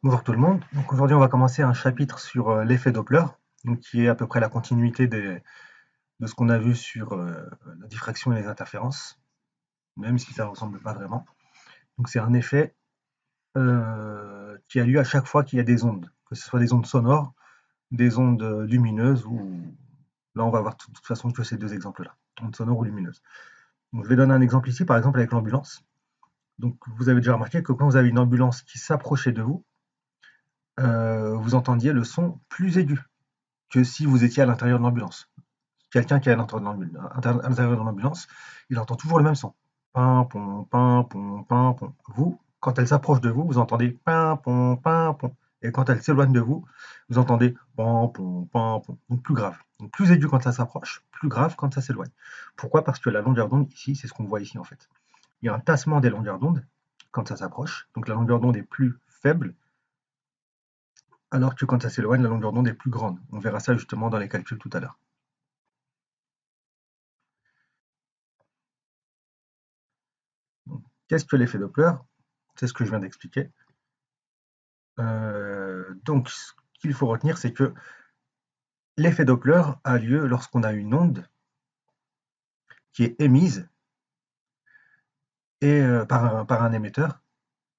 Bonjour tout le monde. Donc aujourd'hui, on va commencer un chapitre sur l'effet Doppler, donc qui est à peu près la continuité de ce qu'on a vu sur la diffraction et les interférences, même si ça ne ressemble pas vraiment. Donc c'est un effet qui a lieu à chaque fois qu'il y a des ondes, que ce soit des ondes sonores, des ondes lumineuses, ou là on va voir de toute façon que ces deux exemples-là, ondes sonores ou lumineuses. Donc je vais donner un exemple ici, par exemple avec l'ambulance. Donc vous avez déjà remarqué que quand vous avez une ambulance qui s'approchait de vous, vous entendiez le son plus aigu que si vous étiez à l'intérieur de l'ambulance. Quelqu'un qui est à l'intérieur de l'ambulance, il entend toujours le même son. Pimpon, pimpon, pimpon. Vous, quand elle s'approche de vous, vous entendez pimpon, pimpon. Et quand elle s'éloigne de vous, vous entendez pimpon, pimpon. Donc plus grave. Donc plus aigu quand ça s'approche, plus grave quand ça s'éloigne. Pourquoi? Parce que la longueur d'onde ici, c'est ce qu'on voit ici en fait. Il y a un tassement des longueurs d'onde quand ça s'approche. Donc la longueur d'onde est plus faible, alors que quand ça s'éloigne, la longueur d'onde est plus grande. On verra ça justement dans les calculs tout à l'heure. Qu'est-ce que l'effet Doppler? C'est ce que je viens d'expliquer. Donc, ce qu'il faut retenir, c'est que l'effet Doppler a lieu lorsqu'on a une onde qui est émise par un émetteur,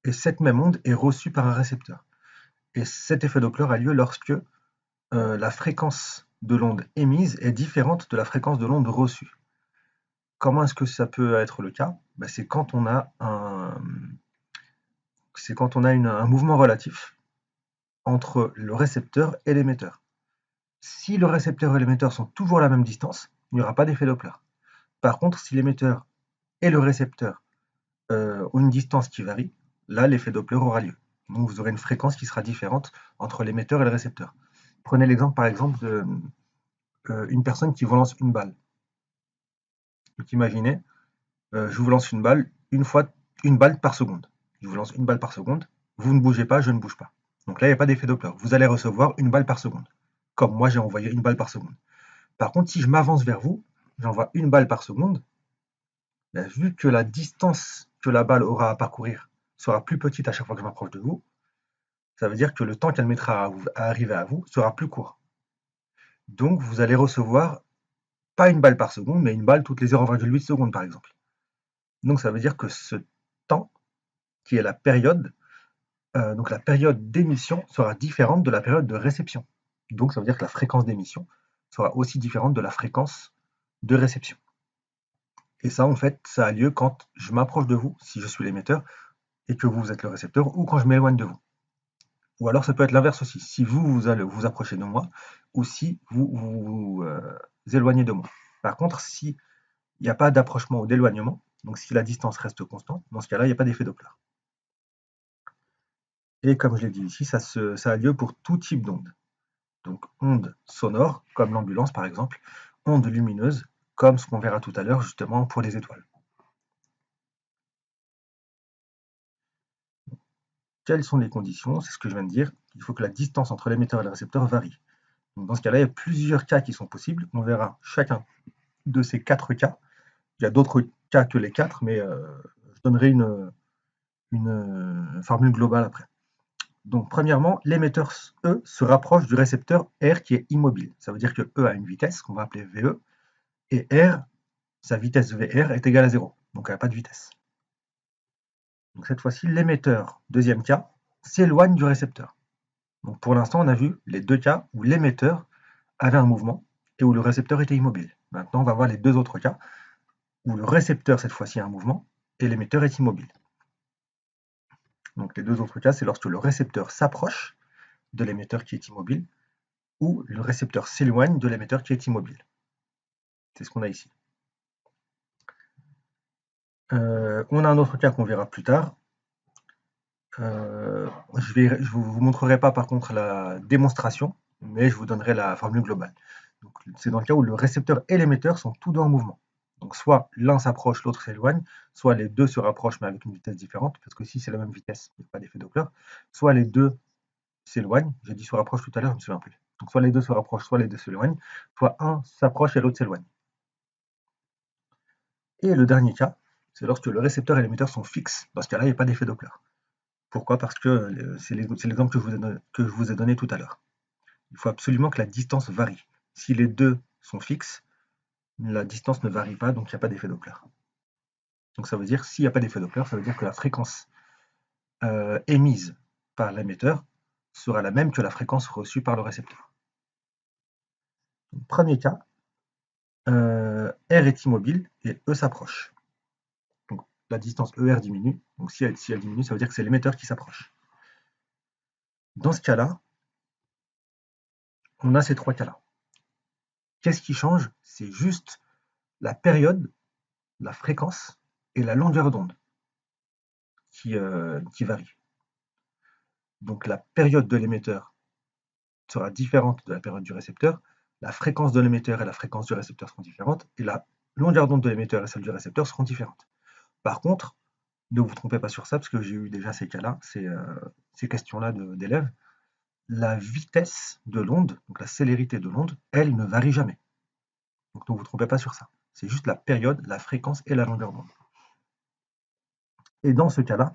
et cette même onde est reçue par un récepteur. Et cet effet Doppler a lieu lorsque la fréquence de l'onde émise est différente de la fréquence de l'onde reçue. Comment est-ce que ça peut être le cas? Ben, c'est quand on a un mouvement relatif entre le récepteur et l'émetteur. Si le récepteur et l'émetteur sont toujours à la même distance, il n'y aura pas d'effet Doppler. Par contre, si l'émetteur et le récepteur ont une distance qui varie, là, l'effet Doppler aura lieu. Donc, vous aurez une fréquence qui sera différente entre l'émetteur et le récepteur. Prenez l'exemple, par exemple, d'une personne qui vous lance une balle. Donc, imaginez, je vous lance une balle par seconde. Je vous lance une balle par seconde, vous ne bougez pas, je ne bouge pas. Donc là, il n'y a pas d'effet Doppler. Vous allez recevoir une balle par seconde, comme moi j'ai envoyé une balle par seconde. Par contre, si je m'avance vers vous, j'envoie une balle par seconde, ben, vu que la distance que la balle aura à parcourir sera plus petite à chaque fois que je m'approche de vous, ça veut dire que le temps qu'elle mettra à arriver à vous sera plus court. Donc vous allez recevoir pas une balle par seconde, mais une balle toutes les 0,8 secondes par exemple. Donc ça veut dire que ce temps, qui est la période, donc la période d'émission sera différente de la période de réception. Donc ça veut dire que la fréquence d'émission sera aussi différente de la fréquence de réception. Et ça, en fait, ça a lieu quand je m'approche de vous, si je suis l'émetteur, et que vous êtes le récepteur, ou quand je m'éloigne de vous. Ou alors ça peut être l'inverse aussi, si vous allez vous approcher de moi, ou si vous éloignez de moi. Par contre, s'il n'y a pas d'approchement ou d'éloignement, donc si la distance reste constante, dans ce cas-là, il n'y a pas d'effet Doppler. Et comme je l'ai dit ici, ça a lieu pour tout type d'onde. Donc onde sonore, comme l'ambulance par exemple, onde lumineuse, comme ce qu'on verra tout à l'heure justement pour les étoiles. Quelles sont les conditions? C'est ce que je viens de dire. Il faut que la distance entre l'émetteur et le récepteur varie. Donc dans ce cas-là, il y a plusieurs cas qui sont possibles. On verra chacun de ces 4 cas. Il y a d'autres cas que les 4, mais je donnerai une formule globale après. Donc premièrement, l'émetteur E se rapproche du récepteur R qui est immobile. Ça veut dire que E a une vitesse qu'on va appeler VE, et R, sa vitesse VR est égale à 0. Donc elle n'a pas de vitesse. Donc cette fois-ci, l'émetteur, deuxième cas, s'éloigne du récepteur. Donc pour l'instant, on a vu les deux cas où l'émetteur avait un mouvement et où le récepteur était immobile. Maintenant, on va voir les deux autres cas où le récepteur, cette fois-ci, a un mouvement et l'émetteur est immobile. Donc les deux autres cas, c'est lorsque le récepteur s'approche de l'émetteur qui est immobile ou le récepteur s'éloigne de l'émetteur qui est immobile. C'est ce qu'on a ici. On a un autre cas qu'on verra plus tard. Je ne vous montrerai pas par contre la démonstration, mais je vous donnerai la formule globale. C'est dans le cas où le récepteur et l'émetteur sont tous deux en mouvement. Donc soit l'un s'approche, l'autre s'éloigne, soit les deux se rapprochent mais avec une vitesse différente, parce que si c'est la même vitesse, il n'y a pas d'effet Doppler, soit les deux s'éloignent, j'ai dit se rapprochent tout à l'heure, je ne me souviens plus. Donc soit les deux se rapprochent, soit les deux s'éloignent, soit un s'approche et l'autre s'éloigne. Et le dernier cas, c'est lorsque le récepteur et l'émetteur sont fixes. Dans ce cas-là, il n'y a pas d'effet Doppler. Pourquoi? Parce que c'est l'exemple que je vous ai donné tout à l'heure. Il faut absolument que la distance varie. Si les deux sont fixes, la distance ne varie pas, donc il n'y a pas d'effet Doppler. Donc ça veut dire, s'il n'y a pas d'effet Doppler, ça veut dire que la fréquence émise par l'émetteur sera la même que la fréquence reçue par le récepteur. Donc, premier cas, R est immobile et E s'approche. Donc la distance ER diminue, donc si elle diminue, ça veut dire que c'est l'émetteur qui s'approche. Dans ce cas-là, on a ces trois cas-là. Qu'est-ce qui change? C'est juste la période, la fréquence et la longueur d'onde qui varient. Donc la période de l'émetteur sera différente de la période du récepteur, la fréquence de l'émetteur et la fréquence du récepteur seront différentes, et la longueur d'onde de l'émetteur et celle du récepteur seront différentes. Par contre, ne vous trompez pas sur ça, parce que j'ai eu déjà ces cas-là, ces questions-là d'élèves, la vitesse de l'onde, donc la célérité de l'onde, elle ne varie jamais. Donc ne vous trompez pas sur ça. C'est juste la période, la fréquence et la longueur d'onde. Et dans ce cas-là,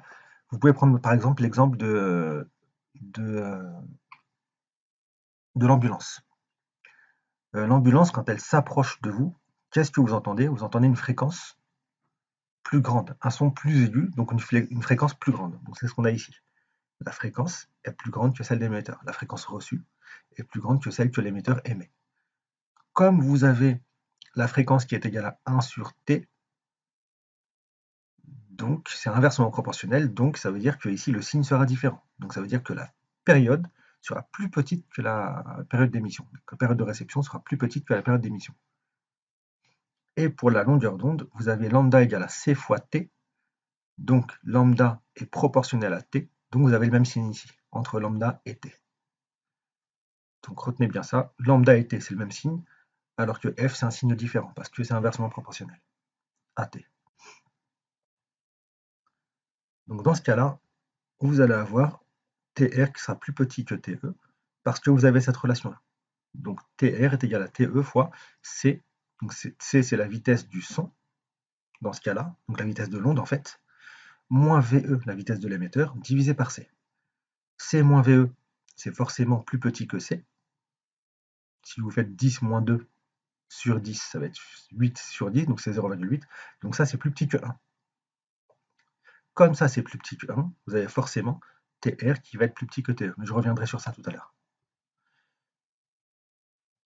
vous pouvez prendre par exemple l'exemple de l'ambulance. L'ambulance, quand elle s'approche de vous, qu'est-ce que vous entendez? Vous entendez une fréquence plus grande, un son plus aigu, donc une fréquence plus grande. Donc c'est ce qu'on a ici. La fréquence est plus grande que celle de l'émetteur. La fréquence reçue est plus grande que celle que l'émetteur émet. Comme vous avez la fréquence qui est égale à 1 sur T, donc c'est inversement proportionnel, donc ça veut dire que ici le signe sera différent. Donc ça veut dire que la période sera plus petite que la période d'émission. La période de réception sera plus petite que la période d'émission. Et pour la longueur d'onde, vous avez lambda égale à c fois t, donc lambda est proportionnel à t, donc vous avez le même signe ici, entre lambda et t. Donc retenez bien ça, lambda et t c'est le même signe, alors que f c'est un signe différent, parce que c'est inversement proportionnel à t. Donc dans ce cas-là, vous allez avoir TR qui sera plus petit que TE, parce que vous avez cette relation-là. Donc TR est égal à TE fois C, donc C c'est la vitesse du son, dans ce cas-là, donc la vitesse de l'onde en fait, moins VE, la vitesse de l'émetteur, divisé par C. C moins VE, c'est forcément plus petit que C. Si vous faites 10 moins 2 sur 10, ça va être 8 sur 10, donc c'est 0,8. Donc ça, c'est plus petit que 1. Comme ça, c'est plus petit que 1, vous avez forcément TR qui va être plus petit que TE. Mais je reviendrai sur ça tout à l'heure.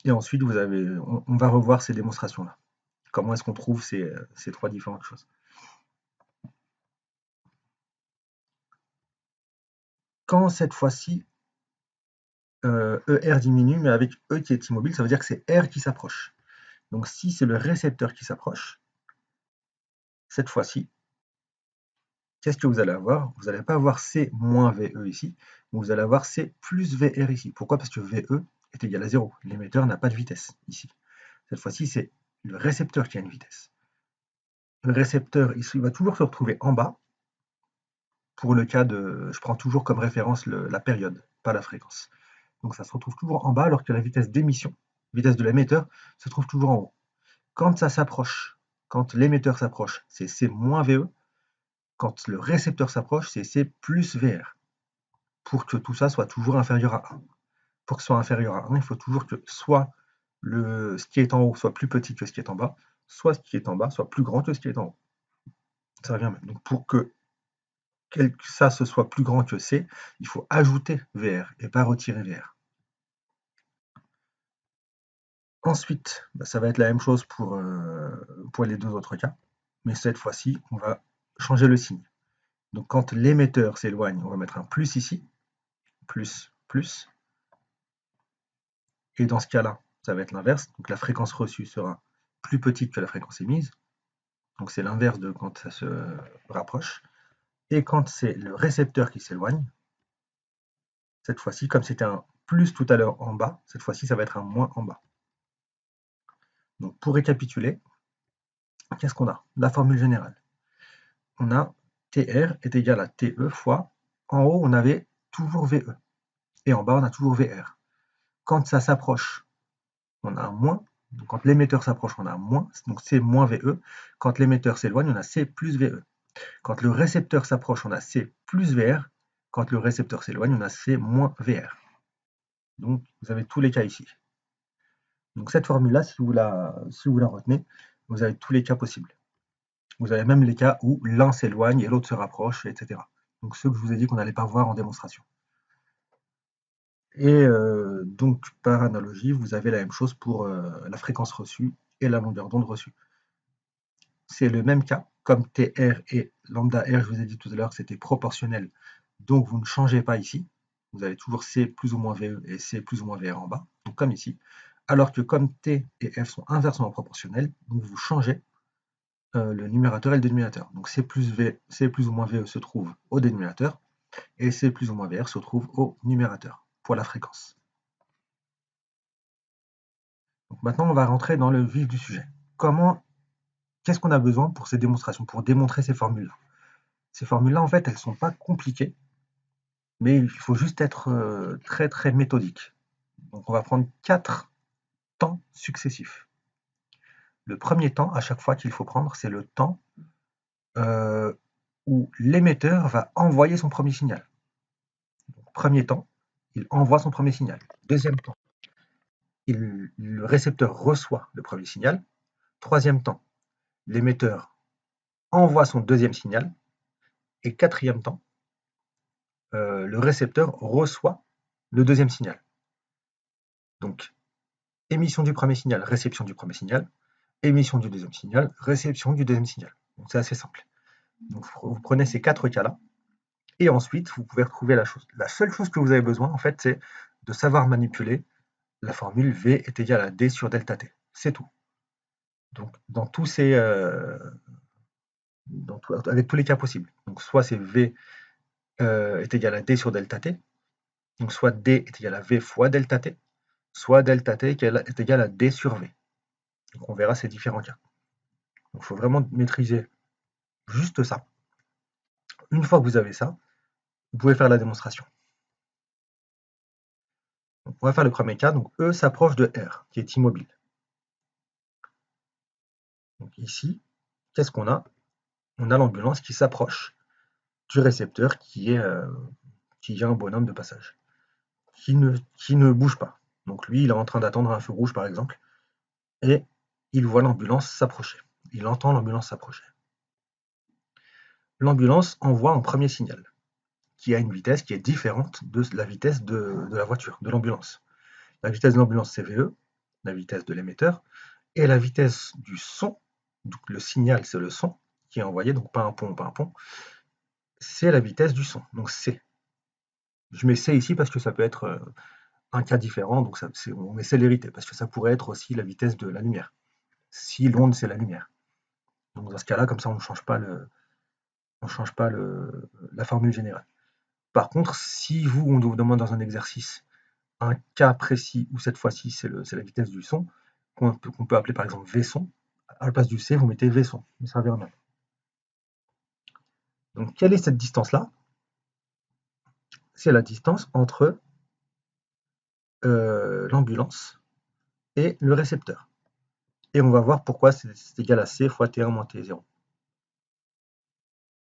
Et ensuite, on va revoir ces démonstrations-là. Comment est-ce qu'on trouve ces trois différentes choses. Quand cette fois-ci, ER diminue, mais avec E qui est immobile, ça veut dire que c'est R qui s'approche. Donc si c'est le récepteur qui s'approche, cette fois-ci, qu'est-ce que vous allez avoir? Vous n'allez pas avoir C moins VE ici, mais vous allez avoir C plus VR ici. Pourquoi? Parce que VE est égal à 0. L'émetteur n'a pas de vitesse ici. Cette fois-ci, c'est le récepteur qui a une vitesse. Le récepteur, il va toujours se retrouver en bas. Pour le cas de, je prends toujours comme référence la période, pas la fréquence. Donc ça se retrouve toujours en bas, alors que la vitesse d'émission, vitesse de l'émetteur, se trouve toujours en haut. Quand ça s'approche, quand l'émetteur s'approche, c'est C moins VE. Quand le récepteur s'approche, c'est C plus VR. Pour que tout ça soit toujours inférieur à 1. Pour que ce soit inférieur à 1, il faut toujours que soit ce qui est en haut soit plus petit que ce qui est en bas, soit ce qui est en bas soit plus grand que ce qui est en haut. Ça revient même. Donc pour que ça ce soit plus grand que C, il faut ajouter VR et pas retirer VR. Ensuite, ça va être la même chose pour les deux autres cas, mais cette fois-ci, on va changer le signe. Donc quand l'émetteur s'éloigne, on va mettre un plus ici, plus, plus, et dans ce cas-là, ça va être l'inverse, donc la fréquence reçue sera plus petite que la fréquence émise, donc c'est l'inverse de quand ça se rapproche, et quand c'est le récepteur qui s'éloigne, cette fois-ci, comme c'était un plus tout à l'heure en bas, cette fois-ci, ça va être un moins en bas. Donc pour récapituler, qu'est-ce qu'on a? La formule générale. On a TR est égal à TE fois, en haut, on avait toujours VE, et en bas, on a toujours VR. Quand ça s'approche, on a un moins. Donc quand l'émetteur s'approche, on a un moins, donc C moins VE. Quand l'émetteur s'éloigne, on a C plus VE. Quand le récepteur s'approche, on a C plus VR. Quand le récepteur s'éloigne, on a C moins VR. Donc, vous avez tous les cas ici. Donc, cette formule-là, si vous la retenez, vous avez tous les cas possibles. Vous avez même les cas où l'un s'éloigne et l'autre se rapproche, etc. Donc, ceux que je vous ai dit qu'on n'allait pas voir en démonstration. Et donc, par analogie, vous avez la même chose pour la fréquence reçue et la longueur d'onde reçue. C'est le même cas, comme TR et lambda R, je vous ai dit tout à l'heure, c'était proportionnel, donc vous ne changez pas ici. Vous avez toujours C plus ou moins VE et C plus ou moins VR en bas, donc comme ici. Alors que comme T et F sont inversement proportionnels, donc vous changez le numérateur et le dénominateur. Donc C plus ou moins VE se trouve au dénominateur, et C plus ou moins VR se trouve au numérateur, pour la fréquence. Donc maintenant, on va rentrer dans le vif du sujet. Qu'est-ce qu'on a besoin pour ces démonstrations, pour démontrer ces formules-là? Ces formules-là, en fait, elles ne sont pas compliquées, mais il faut juste être très très méthodique. Donc on va prendre 4 temps successifs. Le premier temps, à chaque fois qu'il faut prendre, c'est le temps où l'émetteur va envoyer son premier signal. Donc, premier temps, il envoie son premier signal. Deuxième temps, le récepteur reçoit le premier signal. Troisième temps, l'émetteur envoie son deuxième signal. Et quatrième temps, le récepteur reçoit le deuxième signal. Donc, émission du premier signal, réception du premier signal, émission du deuxième signal, réception du deuxième signal. Donc c'est assez simple. Donc vous prenez ces 4 cas-là, et ensuite vous pouvez retrouver la chose. La seule chose que vous avez besoin, en fait, c'est de savoir manipuler la formule V est égal à D sur delta T. C'est tout. Donc dans tous ces... avec tous les cas possibles. Donc soit c'est V est égal à D sur delta T, donc soit D est égal à V fois delta T, soit delta T est égal à D sur V. Donc on verra ces différents cas. Donc il faut vraiment maîtriser juste ça. Une fois que vous avez ça, vous pouvez faire la démonstration. Donc on va faire le premier cas. Donc E s'approche de R, qui est immobile. Donc ici, qu'est-ce qu'on a? On a l'ambulance qui s'approche du récepteur qui est un bonhomme de passage, qui ne bouge pas. Donc lui, il est en train d'attendre un feu rouge, par exemple, et il voit l'ambulance s'approcher. Il entend l'ambulance s'approcher. L'ambulance envoie un premier signal, qui a une vitesse qui est différente de la vitesse de la voiture, de l'ambulance. La vitesse de l'ambulance, c'est VE, la vitesse de l'émetteur, et la vitesse du son, donc le signal, c'est le son qui est envoyé, donc pas un pont, c'est la vitesse du son, donc C. Je mets C ici parce que ça peut être un cas différent, donc on met célérité, parce que ça pourrait être aussi la vitesse de la lumière, si l'onde, c'est la lumière. Donc dans ce cas-là, comme ça, on ne change pas la formule générale. Par contre, si on vous demande dans un exercice un cas précis où cette fois-ci c'est la vitesse du son, qu'on peut appeler par exemple V-son, à la place du C, vous mettez V-son, ça revient même. Donc quelle est cette distance-là? C'est la distance entre l'ambulance et le récepteur. Et on va voir pourquoi c'est égal à C fois T1 moins T0.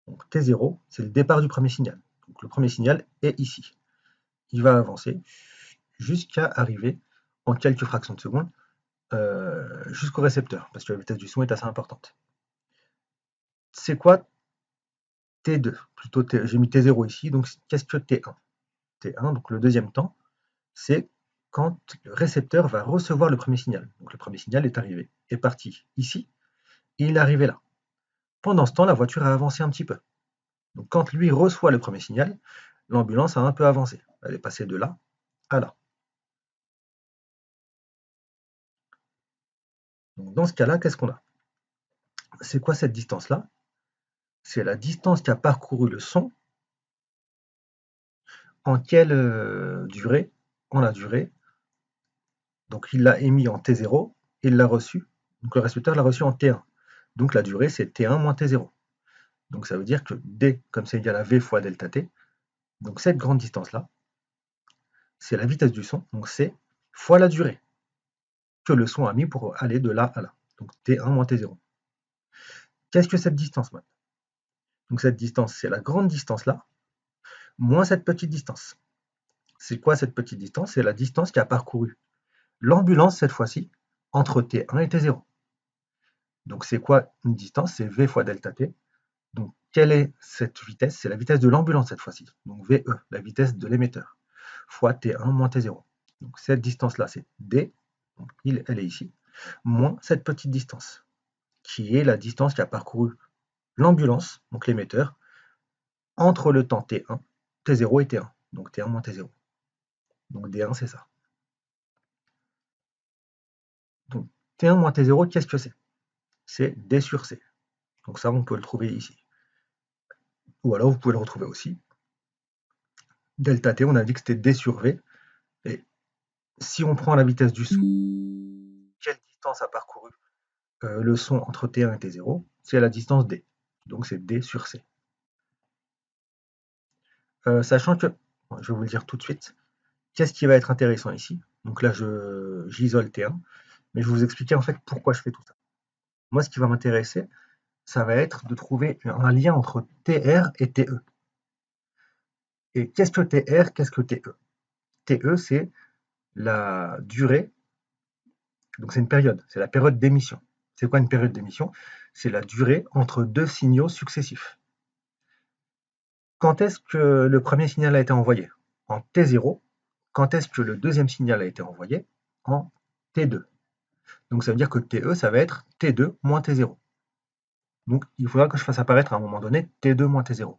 Donc T0, c'est le départ du premier signal. Donc le premier signal est ici. Il va avancer jusqu'à arriver en quelques fractions de seconde jusqu'au récepteur, parce que la vitesse du son est assez importante. C'est quoi T2? Plutôt j'ai mis T0 ici, donc qu'est-ce que T1? T1, donc le deuxième temps, c'est quand le récepteur va recevoir le premier signal. Donc le premier signal est arrivé, est parti ici, et il est arrivé là. Pendant ce temps, la voiture a avancé un petit peu. Donc quand lui reçoit le premier signal, l'ambulance a un peu avancé. Elle est passée de là à là. Donc dans ce cas-là, qu'est-ce qu'on a? C'est quoi cette distance-là? C'est la distance qu'a parcouru le son. En quelle durée? En la durée. Donc il l'a émis en T0, et il l'a reçu. Donc le récepteur l'a reçu en T1. Donc la durée, c'est T1 moins T0. Donc ça veut dire que D, comme c'est égal à V fois delta T, donc cette grande distance-là, c'est la vitesse du son, donc c'est fois la durée que le son a mis pour aller de là à là. Donc T1 moins T0. Qu'est-ce que cette distance maintenant? Donc cette distance, c'est la grande distance là, moins cette petite distance. C'est quoi cette petite distance? C'est la distance qui a parcouru l'ambulance cette fois-ci entre T1 et T0. Donc c'est quoi une distance? C'est V fois delta T. Donc quelle est cette vitesse? C'est la vitesse de l'ambulance cette fois-ci. Donc VE, la vitesse de l'émetteur, fois T1 moins T0. Donc cette distance-là, c'est D, donc elle est ici, moins cette petite distance, qui est la distance qui a parcouru l'ambulance, donc l'émetteur, entre le temps T1, T0 et T1. Donc T1 moins T0. Donc D1, c'est ça. Donc T1 moins T0, qu'est-ce que c'est? C'est D sur C. Donc ça, on peut le trouver ici. Ou alors, vous pouvez le retrouver aussi. Delta T, on a dit que c'était D sur V. Et si on prend la vitesse du son, quelle distance a parcouru le son entre T1 et T0? C'est la distance D. Donc c'est D sur C. Sachant que, je vais vous le dire tout de suite, qu'est-ce qui va être intéressant ici? Donc là, j'isole T1, mais je vais vous expliquer en fait pourquoi je fais tout ça. Moi, ce qui va m'intéresser, ça va être de trouver un lien entre TR et TE. Et qu'est-ce que TR? Qu'est-ce que TE? TE, c'est la durée, donc c'est une période, c'est la période d'émission. C'est quoi une période d'émission? C'est la durée entre deux signaux successifs. Quand est-ce que le premier signal a été envoyé? En T0. Quand est-ce que le deuxième signal a été envoyé? En T2. Donc ça veut dire que TE, ça va être T2 moins T0. Donc il faudra que je fasse apparaître à un moment donné T2 moins T0.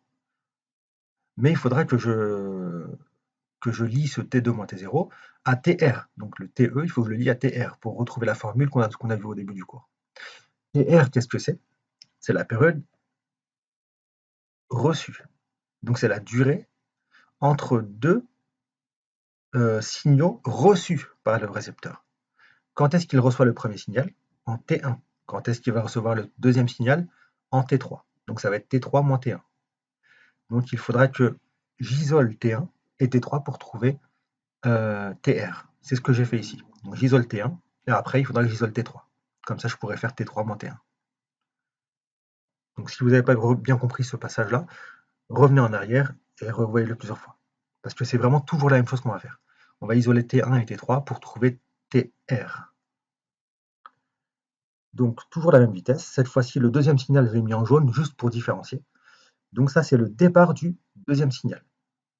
Mais il faudra que je lie ce T2 moins T0 à TR. Donc le TE, il faut que je le lie à TR pour retrouver la formule qu'on a vue au début du cours. TR, qu'est-ce que c'est? C'est la période reçue. Donc c'est la durée entre deux signaux reçus par le récepteur. Quand est-ce qu'il reçoit le premier signal? En T1. Quand est-ce qu'il va recevoir le deuxième signal? En T3. Donc ça va être T3 moins T1. Donc il faudra que j'isole T1 et T3 pour trouver TR. C'est ce que j'ai fait ici. Donc j'isole T1 et après il faudra que j'isole T3. Comme ça je pourrais faire T3 moins T1. Donc si vous n'avez pas bien compris ce passage-là, revenez en arrière et revoyez-le plusieurs fois. Parce que c'est vraiment toujours la même chose qu'on va faire. On va isoler T1 et T3 pour trouver TR. Donc toujours la même vitesse. Cette fois-ci, le deuxième signal, je l'ai mis en jaune juste pour différencier. Donc ça, c'est le départ du deuxième signal.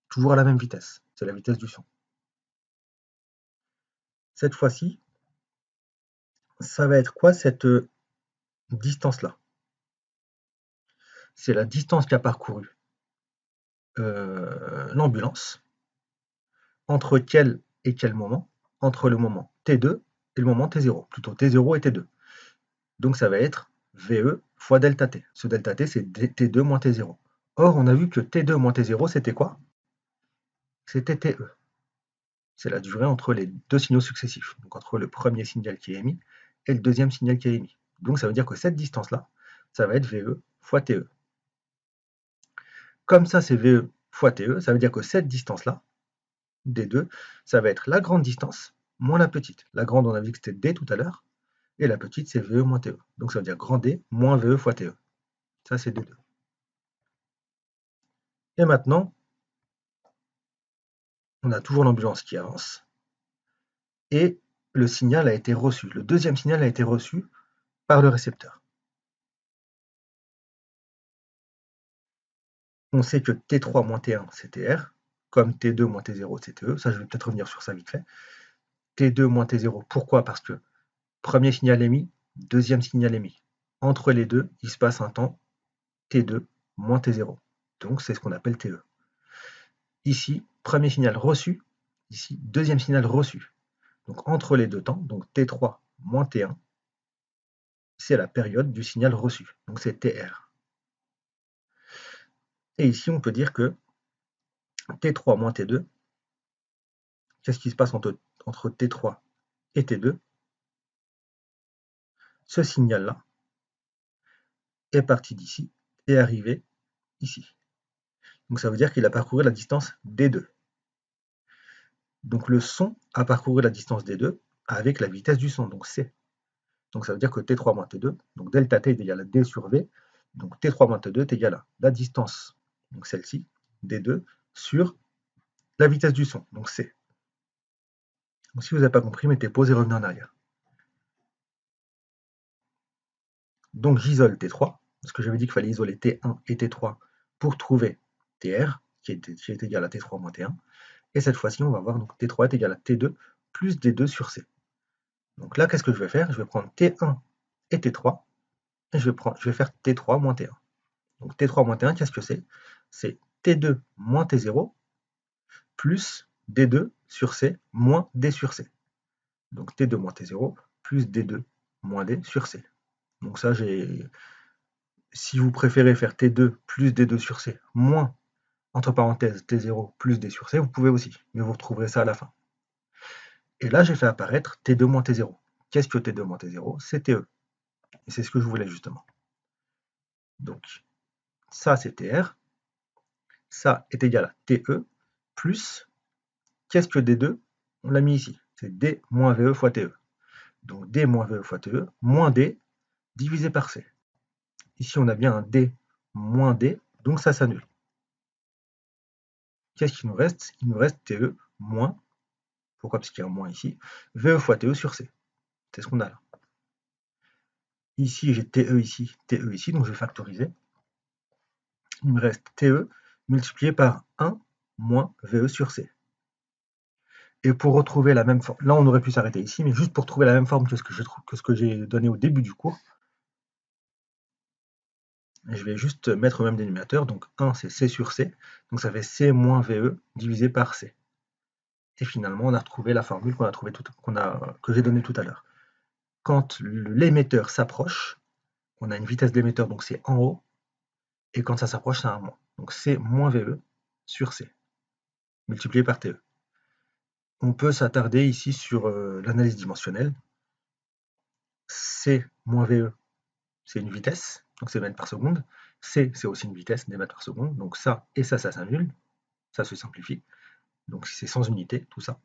Toujours à la même vitesse. C'est la vitesse du son. Cette fois-ci, ça va être quoi cette distance-là? C'est la distance qu'a parcouru l'ambulance. Entre quel et quel moment? Entre le moment T2 et le moment T0. Plutôt T0 et T2. Donc ça va être VE fois delta T. Ce delta T, c'est T2 moins T0. Or, on a vu que T2 moins T0, c'était quoi? C'était TE. C'est la durée entre les deux signaux successifs, donc entre le premier signal qui est émis et le deuxième signal qui est émis. Donc ça veut dire que cette distance-là, ça va être VE fois TE. Comme ça, c'est VE fois TE, ça veut dire que cette distance-là, D2, ça va être la grande distance moins la petite. La grande, on a vu que c'était D tout à l'heure, et la petite, c'est VE moins TE. Donc ça veut dire grand D moins VE fois TE. Ça, c'est D2. Et maintenant, on a toujours l'ambulance qui avance, et le signal a été reçu. Le deuxième signal a été reçu par le récepteur. On sait que T3 moins T1, c'est TR, comme T2 moins T0, c'est TE. Ça, je vais peut-être revenir sur ça vite fait. T2 moins T0, pourquoi? Parce que premier signal émis, deuxième signal émis. Entre les deux, il se passe un temps T2 moins T0. Donc, c'est ce qu'on appelle TE. Ici, premier signal reçu. Ici, deuxième signal reçu. Donc, entre les deux temps, donc T3 moins T1, c'est la période du signal reçu. Donc, c'est TR. Et ici, on peut dire que T3 moins T2, qu'est-ce qui se passe entre T3 et T2? Ce signal-là est parti d'ici et est arrivé ici. Donc ça veut dire qu'il a parcouru la distance D2. Donc le son a parcouru la distance D2 avec la vitesse du son, donc C. Donc ça veut dire que T3 moins T2, donc delta T est égal à D sur V, donc T3 moins T2 est égal à la distance, donc celle-ci, D2, sur la vitesse du son, donc C. Donc, si vous n'avez pas compris, mettez pause et revenez en arrière. Donc j'isole T3, parce que j'avais dit qu'il fallait isoler T1 et T3 pour trouver TR, qui est égal à T3 moins T1. Et cette fois-ci, on va voir donc T3 est égal à T2 plus D2 sur C. Donc là, qu'est-ce que je vais faire? Je vais prendre T1 et T3, et je vais faire T3 moins T1. Donc T3 moins T1, qu'est-ce que c'est? C'est T2 moins T0 plus D2 sur C moins D sur C. Donc T2 moins T0 plus D2 moins D sur C. Donc ça, si vous préférez faire T2 plus D2 sur C moins, entre parenthèses, T0 plus D sur C, vous pouvez aussi, mais vous retrouverez ça à la fin. Et là, j'ai fait apparaître T2 moins T0. Qu'est-ce que T2 moins T0? C'est TE. Et c'est ce que je voulais justement. Donc, ça, c'est TR. Ça est égal à TE plus, qu'est-ce que D2? On l'a mis ici. C'est D moins VE fois TE. Donc, D moins VE fois TE moins D divisé par C. Ici, on a bien un D moins D, donc ça s'annule. Qu'est-ce qu'il nous reste? Il nous reste TE moins, pourquoi? Parce qu'il y a un moins ici, VE fois TE sur C. C'est ce qu'on a là. Ici, j'ai TE ici, donc je vais factoriser. Il me reste TE multiplié par 1 moins VE sur C. Et pour retrouver la même forme, là on aurait pu s'arrêter ici, mais juste pour trouver la même forme que ce que j'ai donné au début du cours, je vais juste mettre le même dénominateur, donc 1 c'est C sur C, donc ça fait C moins VE divisé par C. Et finalement on a retrouvé la formule que j'ai donnée tout à l'heure. Quand l'émetteur s'approche, on a une vitesse d'émetteur, donc c'est en haut, et quand ça s'approche, c'est un moins. Donc C moins VE sur C, multiplié par TE. On peut s'attarder ici sur l'analyse dimensionnelle. C moins VE, c'est une vitesse, donc c'est mètres par seconde. C, c'est aussi une vitesse, des mètres par seconde. Donc ça et ça s'annule, ça se simplifie. Donc c'est sans unité, tout ça.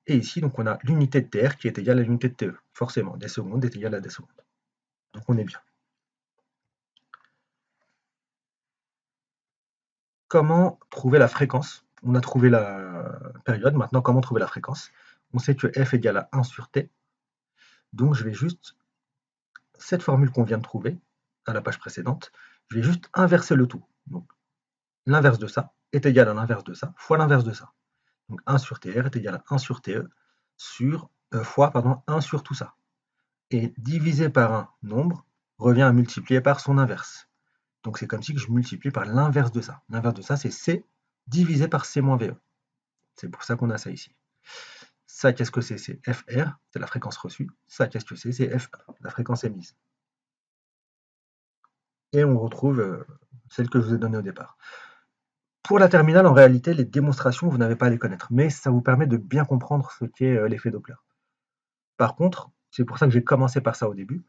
Et ici, donc on a l'unité de TR qui est égale à l'unité de TE. Forcément, des secondes est égal à des secondes. Donc on est bien. Comment trouver la fréquence? On a trouvé la période, maintenant comment trouver la fréquence? On sait que F égale à 1 sur T. Donc je vais juste, cette formule qu'on vient de trouver, à la page précédente, je vais juste inverser le tout. Donc l'inverse de ça est égal à l'inverse de ça, fois l'inverse de ça. Donc 1 sur TR est égal à 1 sur TE fois 1 sur tout ça. Et divisé par un nombre revient à multiplier par son inverse. Donc c'est comme si je multiplie par l'inverse de ça. L'inverse de ça, c'est C divisé par C moins VE. C'est pour ça qu'on a ça ici. Ça, qu'est-ce que c'est? C'est FR, c'est la fréquence reçue. Ça, qu'est-ce que c'est? C'est F1, la fréquence émise. Et on retrouve celle que je vous ai donnée au départ. Pour la terminale, en réalité, les démonstrations, vous n'avez pas à les connaître, mais ça vous permet de bien comprendre ce qu'est l'effet Doppler. Par contre, c'est pour ça que j'ai commencé par ça au début,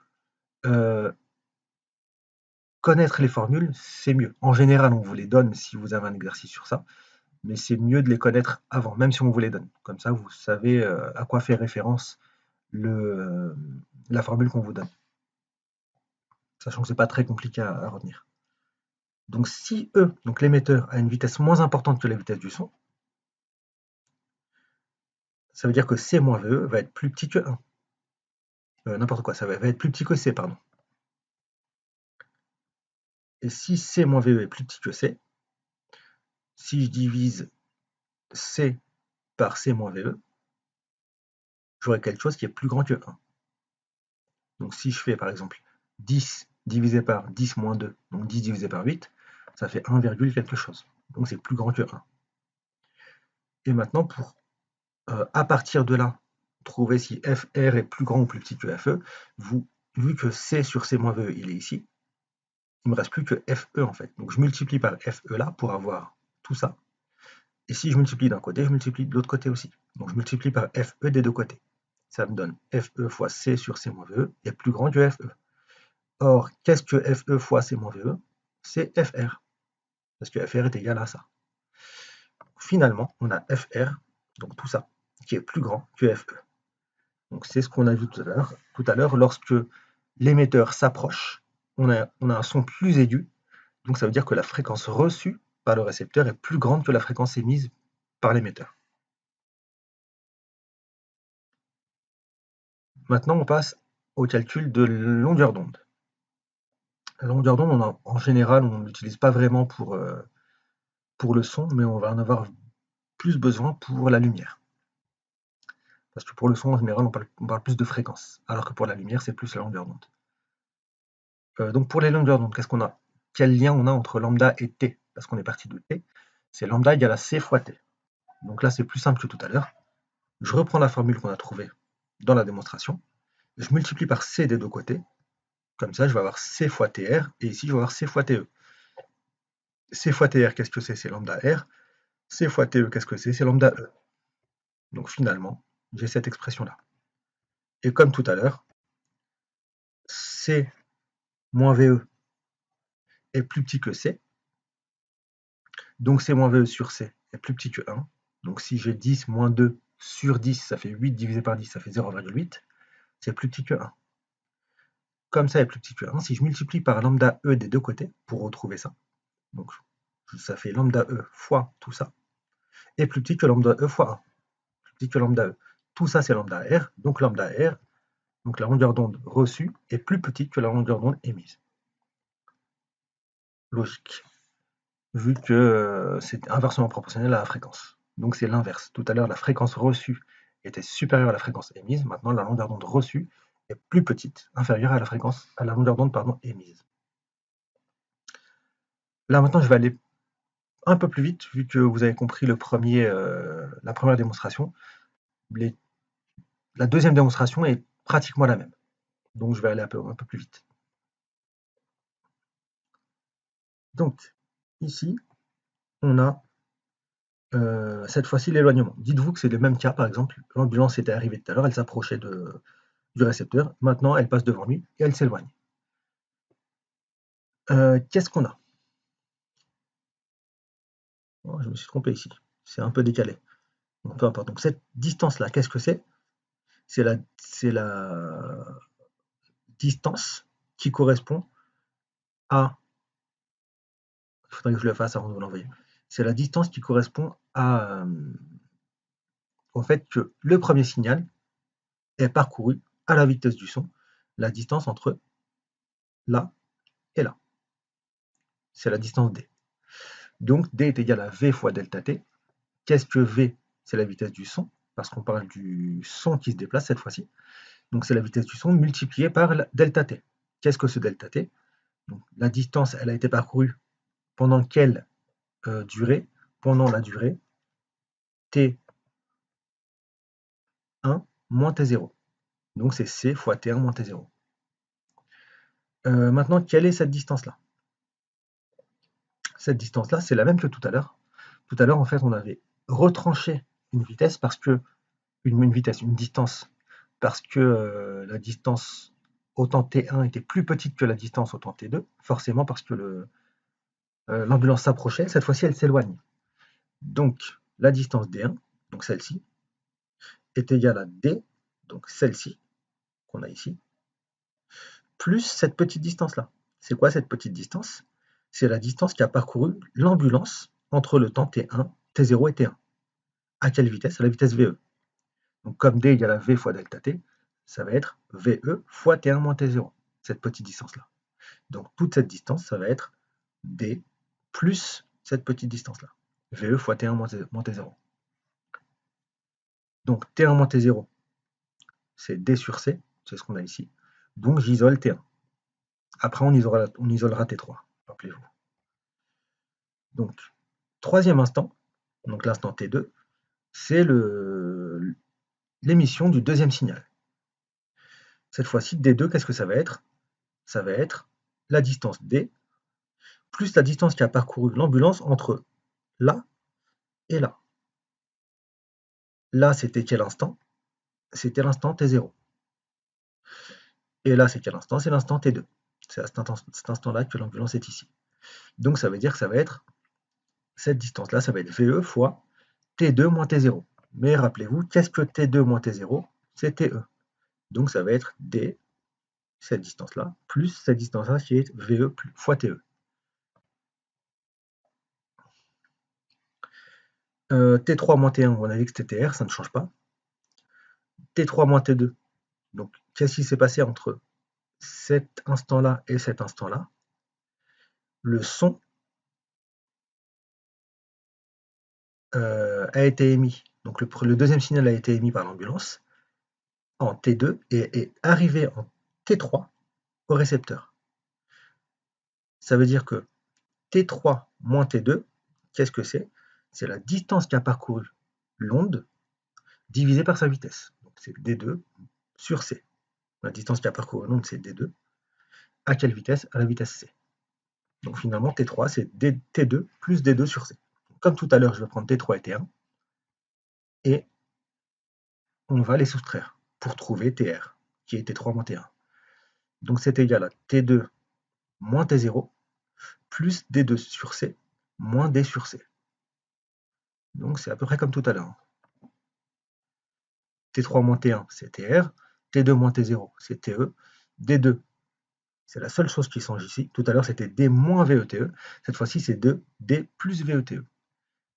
connaître les formules, c'est mieux. En général, on vous les donne si vous avez un exercice sur ça, mais c'est mieux de les connaître avant, même si on vous les donne. Comme ça, vous savez à quoi fait référence la formule qu'on vous donne. Sachant que ce n'est pas très compliqué à retenir. Donc si E, donc l'émetteur, a une vitesse moins importante que la vitesse du son, ça veut dire que C moins VE va être plus petit que 1. N'importe quoi, ça va être plus petit que C, pardon. Et si C moins VE est plus petit que C, si je divise C par C moins VE, j'aurai quelque chose qui est plus grand que 1. Donc si je fais par exemple 10 divisé par 10 moins 2, donc 10 divisé par 8, ça fait 1, quelque chose. Donc c'est plus grand que 1. Et maintenant, pour à partir de là, trouver si FR est plus grand ou plus petit que FE, vu que C sur C moins VE, il est ici, il ne me reste plus que FE en fait. Donc je multiplie par FE là pour avoir tout ça. Et si je multiplie d'un côté, je multiplie de l'autre côté aussi. Donc je multiplie par FE des deux côtés. Ça me donne FE fois C sur C moins VE est plus grand que FE. Or, qu'est-ce que FE fois C moins VE? C'est FR. Parce que FR est égal à ça. Finalement, on a FR, donc tout ça, qui est plus grand que FE. Donc c'est ce qu'on a vu tout à l'heure, lorsque l'émetteur s'approche, on a un son plus aigu, donc ça veut dire que la fréquence reçue par le récepteur est plus grande que la fréquence émise par l'émetteur. Maintenant, on passe au calcul de longueur d'onde. La longueur d'onde, en général, on ne l'utilise pas vraiment pour le son, mais on va en avoir plus besoin pour la lumière. Parce que pour le son, en général, on parle plus de fréquence, alors que pour la lumière, c'est plus la longueur d'onde. Donc pour les longueurs d'onde, qu'est-ce qu'on a? Quel lien on a entre lambda et t? Parce qu'on est parti de t, c'est lambda égale à c fois t. Donc là, c'est plus simple que tout à l'heure. Je reprends la formule qu'on a trouvée dans la démonstration, je multiplie par c des deux côtés, comme ça je vais avoir c fois tr, et ici je vais avoir c fois te. C fois tr, qu'est-ce que c'est? C'est lambda r. C fois te, qu'est-ce que c'est? C'est lambda e. Donc finalement, j'ai cette expression-là. Et comme tout à l'heure, c moins ve est plus petit que c, donc c moins ve sur c est plus petit que 1. Donc si j'ai 10 moins 2 sur 10, ça fait 8 divisé par 10, ça fait 0,8. C'est plus petit que 1. Comme ça est plus petit que 1, si je multiplie par lambda e des deux côtés pour retrouver ça, donc ça fait lambda e fois tout ça, est plus petit que lambda e fois 1, plus petit que lambda e. Tout ça c'est lambda r, donc donc la longueur d'onde reçue est plus petite que la longueur d'onde émise. Logique, vu que c'est inversement proportionnel à la fréquence. Donc c'est l'inverse. Tout à l'heure, la fréquence reçue était supérieure à la fréquence émise. Maintenant, la longueur d'onde reçue est plus petite, inférieure à la longueur d'onde émise. Là maintenant, je vais aller un peu plus vite, vu que vous avez compris la première démonstration. La deuxième démonstration est pratiquement la même. Donc je vais aller un peu plus vite. Donc, ici, on a cette fois-ci l'éloignement. Dites-vous que c'est le même cas, par exemple, l'ambulance était arrivée tout à l'heure, elle s'approchait du récepteur, maintenant elle passe devant lui et elle s'éloigne. Qu'est-ce qu'on a? Oh, je me suis trompé ici, c'est un peu décalé. Bon, peu importe. Donc cette distance-là, qu'est-ce que c'est? C'est la distance qui correspond à... Il faudrait que je le fasse avant de vous l'envoyer. C'est la distance qui correspond au fait que le premier signal est parcouru à la vitesse du son, la distance entre là et là. C'est la distance d. Donc d est égal à v fois delta t. Qu'est-ce que v? C'est la vitesse du son, parce qu'on parle du son qui se déplace cette fois-ci. Donc c'est la vitesse du son multipliée par delta t. Qu'est-ce que ce delta t? Donc, la distance, elle a été parcourue pendant quelle durée? Pendant la durée t1 moins t0. Donc c'est c fois t1 moins t0. Maintenant, quelle est cette distance-là? Cette distance-là, c'est la même que tout à l'heure. Tout à l'heure, en fait, on avait retranché une vitesse parce que une distance, parce que la distance au temps t1 était plus petite que la distance au temps t2, forcément parce que l'ambulance s'approchait, cette fois-ci elle s'éloigne. Donc la distance d1, donc celle-ci, est égale à d, donc celle-ci, qu'on a ici, plus cette petite distance-là. C'est quoi cette petite distance? C'est la distance qui a parcouru l'ambulance entre le temps t1, t0 et t1. À quelle vitesse? À la vitesse ve. Donc comme d égale à v fois delta t, ça va être ve fois t1 moins t0, cette petite distance-là. Donc toute cette distance, ça va être d plus cette petite distance-là, ve fois t1 moins t0. Donc t1 moins t0, c'est d sur c, c'est ce qu'on a ici. Donc j'isole t1. Après, on isolera t3, rappelez-vous. Donc, troisième instant, donc l'instant t2, c'est l'émission du deuxième signal. Cette fois-ci, d2, qu'est-ce que ça va être? Ça va être la distance d plus la distance qui a parcouru l'ambulance entre là et là. Là, c'était quel instant? C'était l'instant t0. Et là, c'est quel instant? C'est l'instant t2. C'est à cet instant-là que l'ambulance est ici. Donc, ça veut dire que ça va être cette distance-là, ça va être VE fois T2 moins T0. Mais rappelez-vous, qu'est-ce que T2 moins T0? C'est TE. Donc, ça va être D, cette distance-là, plus cette distance-là qui est VE fois TE. T3 moins T1, on a vu que c'était TR, ça ne change pas. T3 moins T2. Donc, qu'est-ce qui s'est passé entre cet instant-là et cet instant-là? Le son a été émis. Donc, le deuxième signal a été émis par l'ambulance en T2 et est arrivé en T3 au récepteur. Ça veut dire que T3 moins T2, qu'est-ce que c'est? C'est la distance qu'a parcouru l'onde divisée par sa vitesse. Donc, c'est D2 sur C. La distance qu'a parcouru l'onde, c'est D2. À quelle vitesse? À la vitesse C. Donc finalement, T3, c'est T2 plus D2 sur C. Comme tout à l'heure, je vais prendre T3 et T1 et on va les soustraire pour trouver TR, qui est T3 moins T1. Donc c'est égal à T2 moins T0 plus D2 sur C moins D sur C. Donc c'est à peu près comme tout à l'heure. T3 moins T1, c'est TR. T2 moins T0, c'est TE. D2, c'est la seule chose qui change ici. Tout à l'heure, c'était D moins VETE. Cette fois-ci, c'est D plus VETE.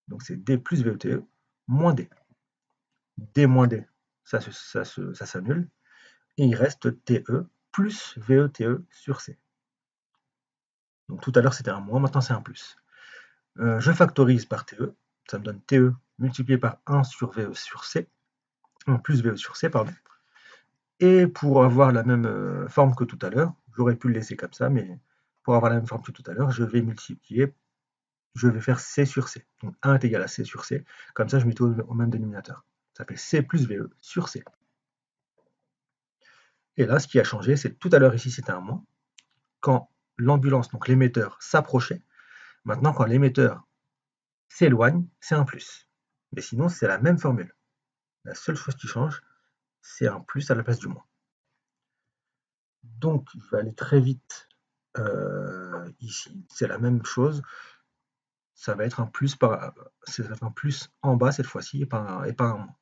Donc c'est D plus VETE moins D. D moins D, ça s'annule. Et il reste TE plus VETE sur C. Donc tout à l'heure, c'était un moins, maintenant c'est un plus. Je factorise par TE. Ça me donne TE multiplié par 1 sur VE sur C. 1 plus VE sur C, pardon. Et pour avoir la même forme que tout à l'heure, j'aurais pu le laisser comme ça, mais pour avoir la même forme que tout à l'heure, je vais multiplier, je vais faire C sur C. Donc 1 est égal à C sur C. Comme ça, je mets tout au même dénominateur. Ça fait C plus VE sur C. Et là, ce qui a changé, c'est tout à l'heure ici, c'était un moins. Quand l'ambulance, donc l'émetteur, s'approchait, maintenant, quand l'émetteur s'éloigne, c'est un plus. Mais sinon, c'est la même formule. La seule chose qui change, c'est un plus à la place du moins. Donc, je vais aller très vite ici. C'est la même chose. Ça va être un plus, en bas cette fois-ci et pas un moins.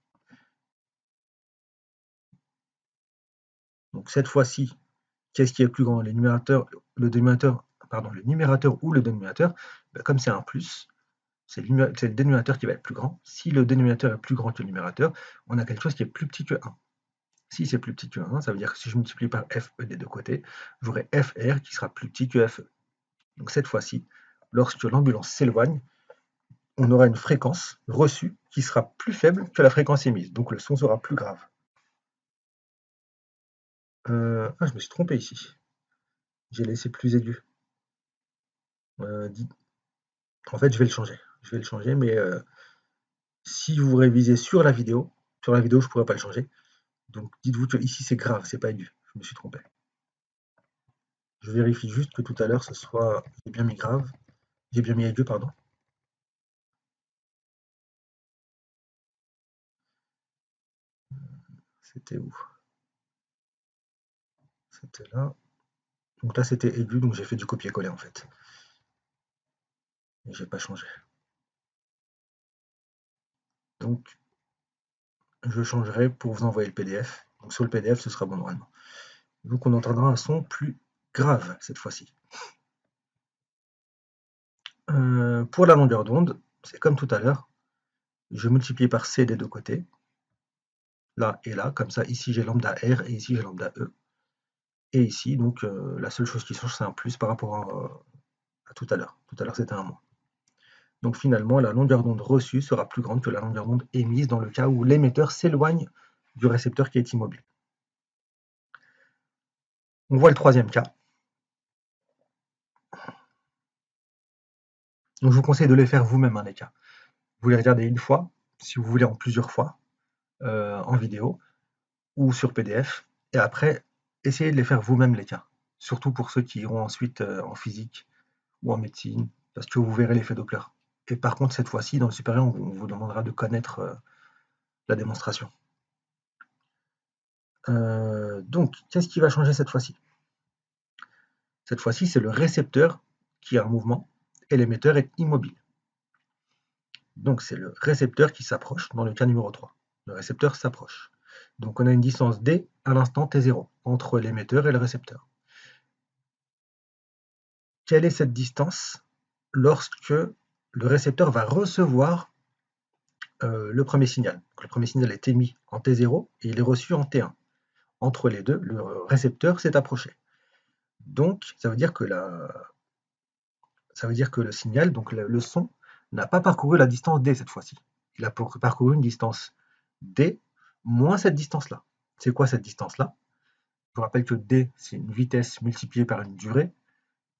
Donc, cette fois-ci, qu'est-ce qui est plus grand? Le numérateur ou le dénominateur? Comme c'est un plus, c'est le dénominateur qui va être plus grand. Si le dénominateur est plus grand que le numérateur, on a quelque chose qui est plus petit que 1. Si c'est plus petit que 1, ça veut dire que si je multiplie par FE des deux côtés, j'aurai FR qui sera plus petit que FE. Donc cette fois-ci, lorsque l'ambulance s'éloigne, on aura une fréquence reçue qui sera plus faible que la fréquence émise. Donc le son sera plus grave. Je me suis trompé ici. J'ai laissé plus aigu. En fait, je vais le changer. Je vais le changer, mais si vous révisez sur la vidéo, je ne pourrais pas le changer. Donc dites-vous que ici c'est grave, c'est pas aigu. Je me suis trompé. Je vérifie juste que tout à l'heure j'ai bien mis grave. J'ai bien mis aigu, pardon. C'était où? C'était là. Donc là c'était aigu, donc j'ai fait du copier-coller en fait. Et j'ai pas changé. Donc je changerai pour vous envoyer le PDF. Donc sur le PDF, ce sera bon normalement. Donc on entendra un son plus grave cette fois-ci. Pour la longueur d'onde, c'est comme tout à l'heure. Je multiplie par C des deux côtés. Là et là, comme ça, ici j'ai lambda R et ici j'ai lambda E. Et ici, donc, la seule chose qui change, c'est un plus par rapport à tout à l'heure. Tout à l'heure, c'était un moins. Donc finalement, la longueur d'onde reçue sera plus grande que la longueur d'onde émise dans le cas où l'émetteur s'éloigne du récepteur qui est immobile. On voit le troisième cas. Donc je vous conseille de les faire vous-même, hein, les cas. Vous les regardez une fois, si vous voulez en plusieurs fois, en vidéo ou sur PDF. Et après, essayez de les faire vous-même, les cas. Surtout pour ceux qui iront ensuite en physique ou en médecine, parce que vous verrez l'effet Doppler. Et par contre, cette fois-ci, dans le supérieur, on vous demandera de connaître la démonstration. Donc, qu'est-ce qui va changer cette fois-ci? Cette fois-ci, c'est le récepteur qui a un mouvement et l'émetteur est immobile. Donc, c'est le récepteur qui s'approche dans le cas numéro 3. Le récepteur s'approche. Donc, on a une distance D à l'instant T0 entre l'émetteur et le récepteur. Quelle est cette distance lorsque le récepteur va recevoir le premier signal. Donc, le premier signal est émis en T0 et il est reçu en T1. Entre les deux, le récepteur s'est approché. Donc, ça veut dire que le signal, donc le son, n'a pas parcouru la distance D cette fois-ci. Il a parcouru une distance D moins cette distance-là. C'est quoi cette distance-là? Je vous rappelle que D, c'est une vitesse multipliée par une durée.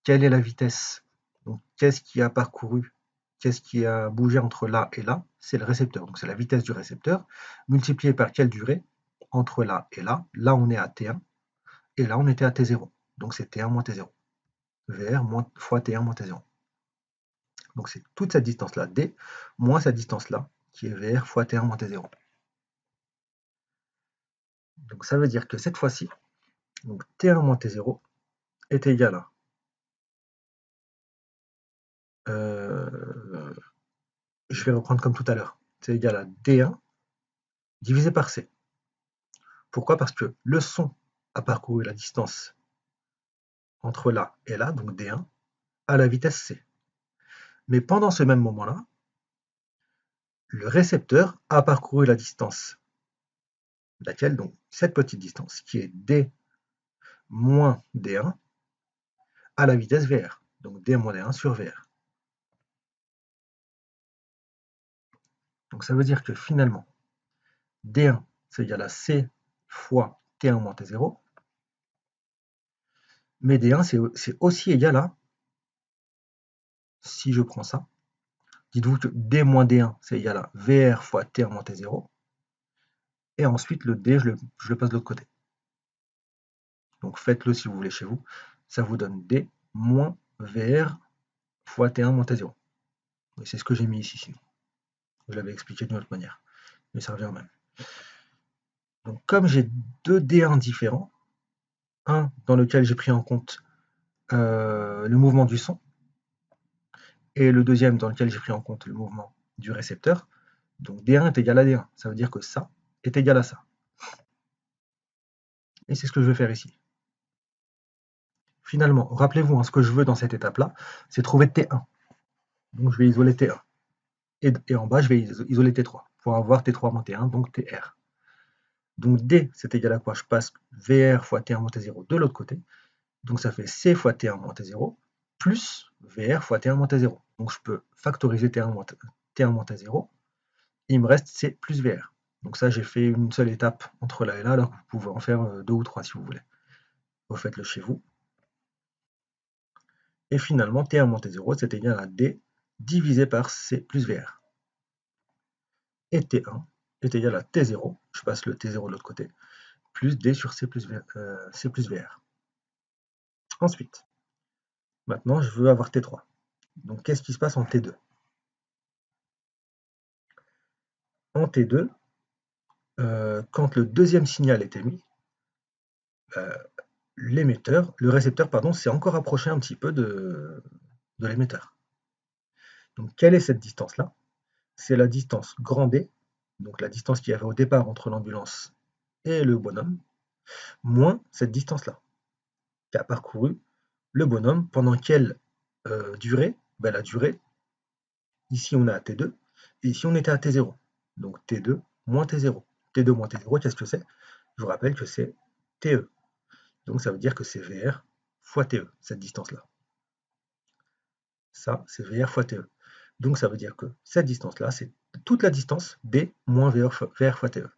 Quelle est la vitesse? Donc, qu'est-ce qui a parcouru? Qu'est-ce qui a bougé entre là et là? C'est le récepteur. Donc, c'est la vitesse du récepteur multipliée par quelle durée? Entre là et là. Là, on est à T1 et là, on était à T0. Donc, c'est T1 moins T0. VR fois T1 moins T0. Donc, c'est toute cette distance-là, D, moins cette distance-là, qui est VR fois T1 moins T0. Donc, ça veut dire que cette fois-ci, donc T1 moins T0 est égal à je vais reprendre comme tout à l'heure. C'est égal à D1 divisé par C. Pourquoi? Parce que le son a parcouru la distance entre là et là, donc D1, à la vitesse C. Mais pendant ce même moment-là, le récepteur a parcouru la distance, laquelle, donc cette petite distance, qui est D moins D1, à la vitesse VR. Donc D moins D1 sur VR. Donc ça veut dire que finalement, D1, c'est égal à C fois T1 moins T0, mais D1, c'est aussi égal à, si je prends ça, dites-vous que D moins D1, c'est égal à VR fois T1 moins T0, et ensuite le D, je le passe de l'autre côté. Donc faites-le si vous voulez chez vous, ça vous donne D moins VR fois T1 moins T0. Et c'est ce que j'ai mis ici, sinon. Je l'avais expliqué d'une autre manière, mais ça revient au même. Donc comme j'ai deux D1 différents, un dans lequel j'ai pris en compte le mouvement du son, et le deuxième dans lequel j'ai pris en compte le mouvement du récepteur, donc D1 est égal à D1. Ça veut dire que ça est égal à ça. Et c'est ce que je vais faire ici. Finalement, rappelez-vous, ce que je veux dans cette étape-là, c'est trouver T1. Donc je vais isoler T1. Et en bas, je vais isoler T3 pour avoir T3 moins T1, donc TR. Donc D, c'est égal à quoi? Je passe VR fois T1 moins T0 de l'autre côté. Donc ça fait C fois T1 moins T0 plus VR fois T1 moins T0. Donc je peux factoriser T1 moins T0. Il me reste C plus VR. Donc ça, j'ai fait une seule étape entre là et là, alors que vous pouvez en faire deux ou trois si vous voulez. Vous faites-le chez vous. Et finalement, T1 moins T0, c'est égal à D divisé par C plus VR. Et T1 est égal à T0, je passe le T0 de l'autre côté, plus D sur C plus VR. Ensuite, maintenant, je veux avoir T3. Donc, qu'est-ce qui se passe en T2? En T2, quand le deuxième signal est émis, le récepteur, pardon, s'est encore approché un petit peu de l'émetteur. Donc, quelle est cette distance-là? C'est la distance grand D, donc la distance qu'il y avait au départ entre l'ambulance et le bonhomme, moins cette distance-là, qu'a parcouru le bonhomme pendant quelle durée? La durée, ici on est à T2, et ici on était à T0. Donc T2 moins T0. T2 moins T0, qu'est-ce que c'est? Je vous rappelle que c'est TE. Donc ça veut dire que c'est VR fois TE, cette distance-là. Ça, c'est VR fois TE. Donc ça veut dire que cette distance-là, c'est toute la distance D moins VR fois TE.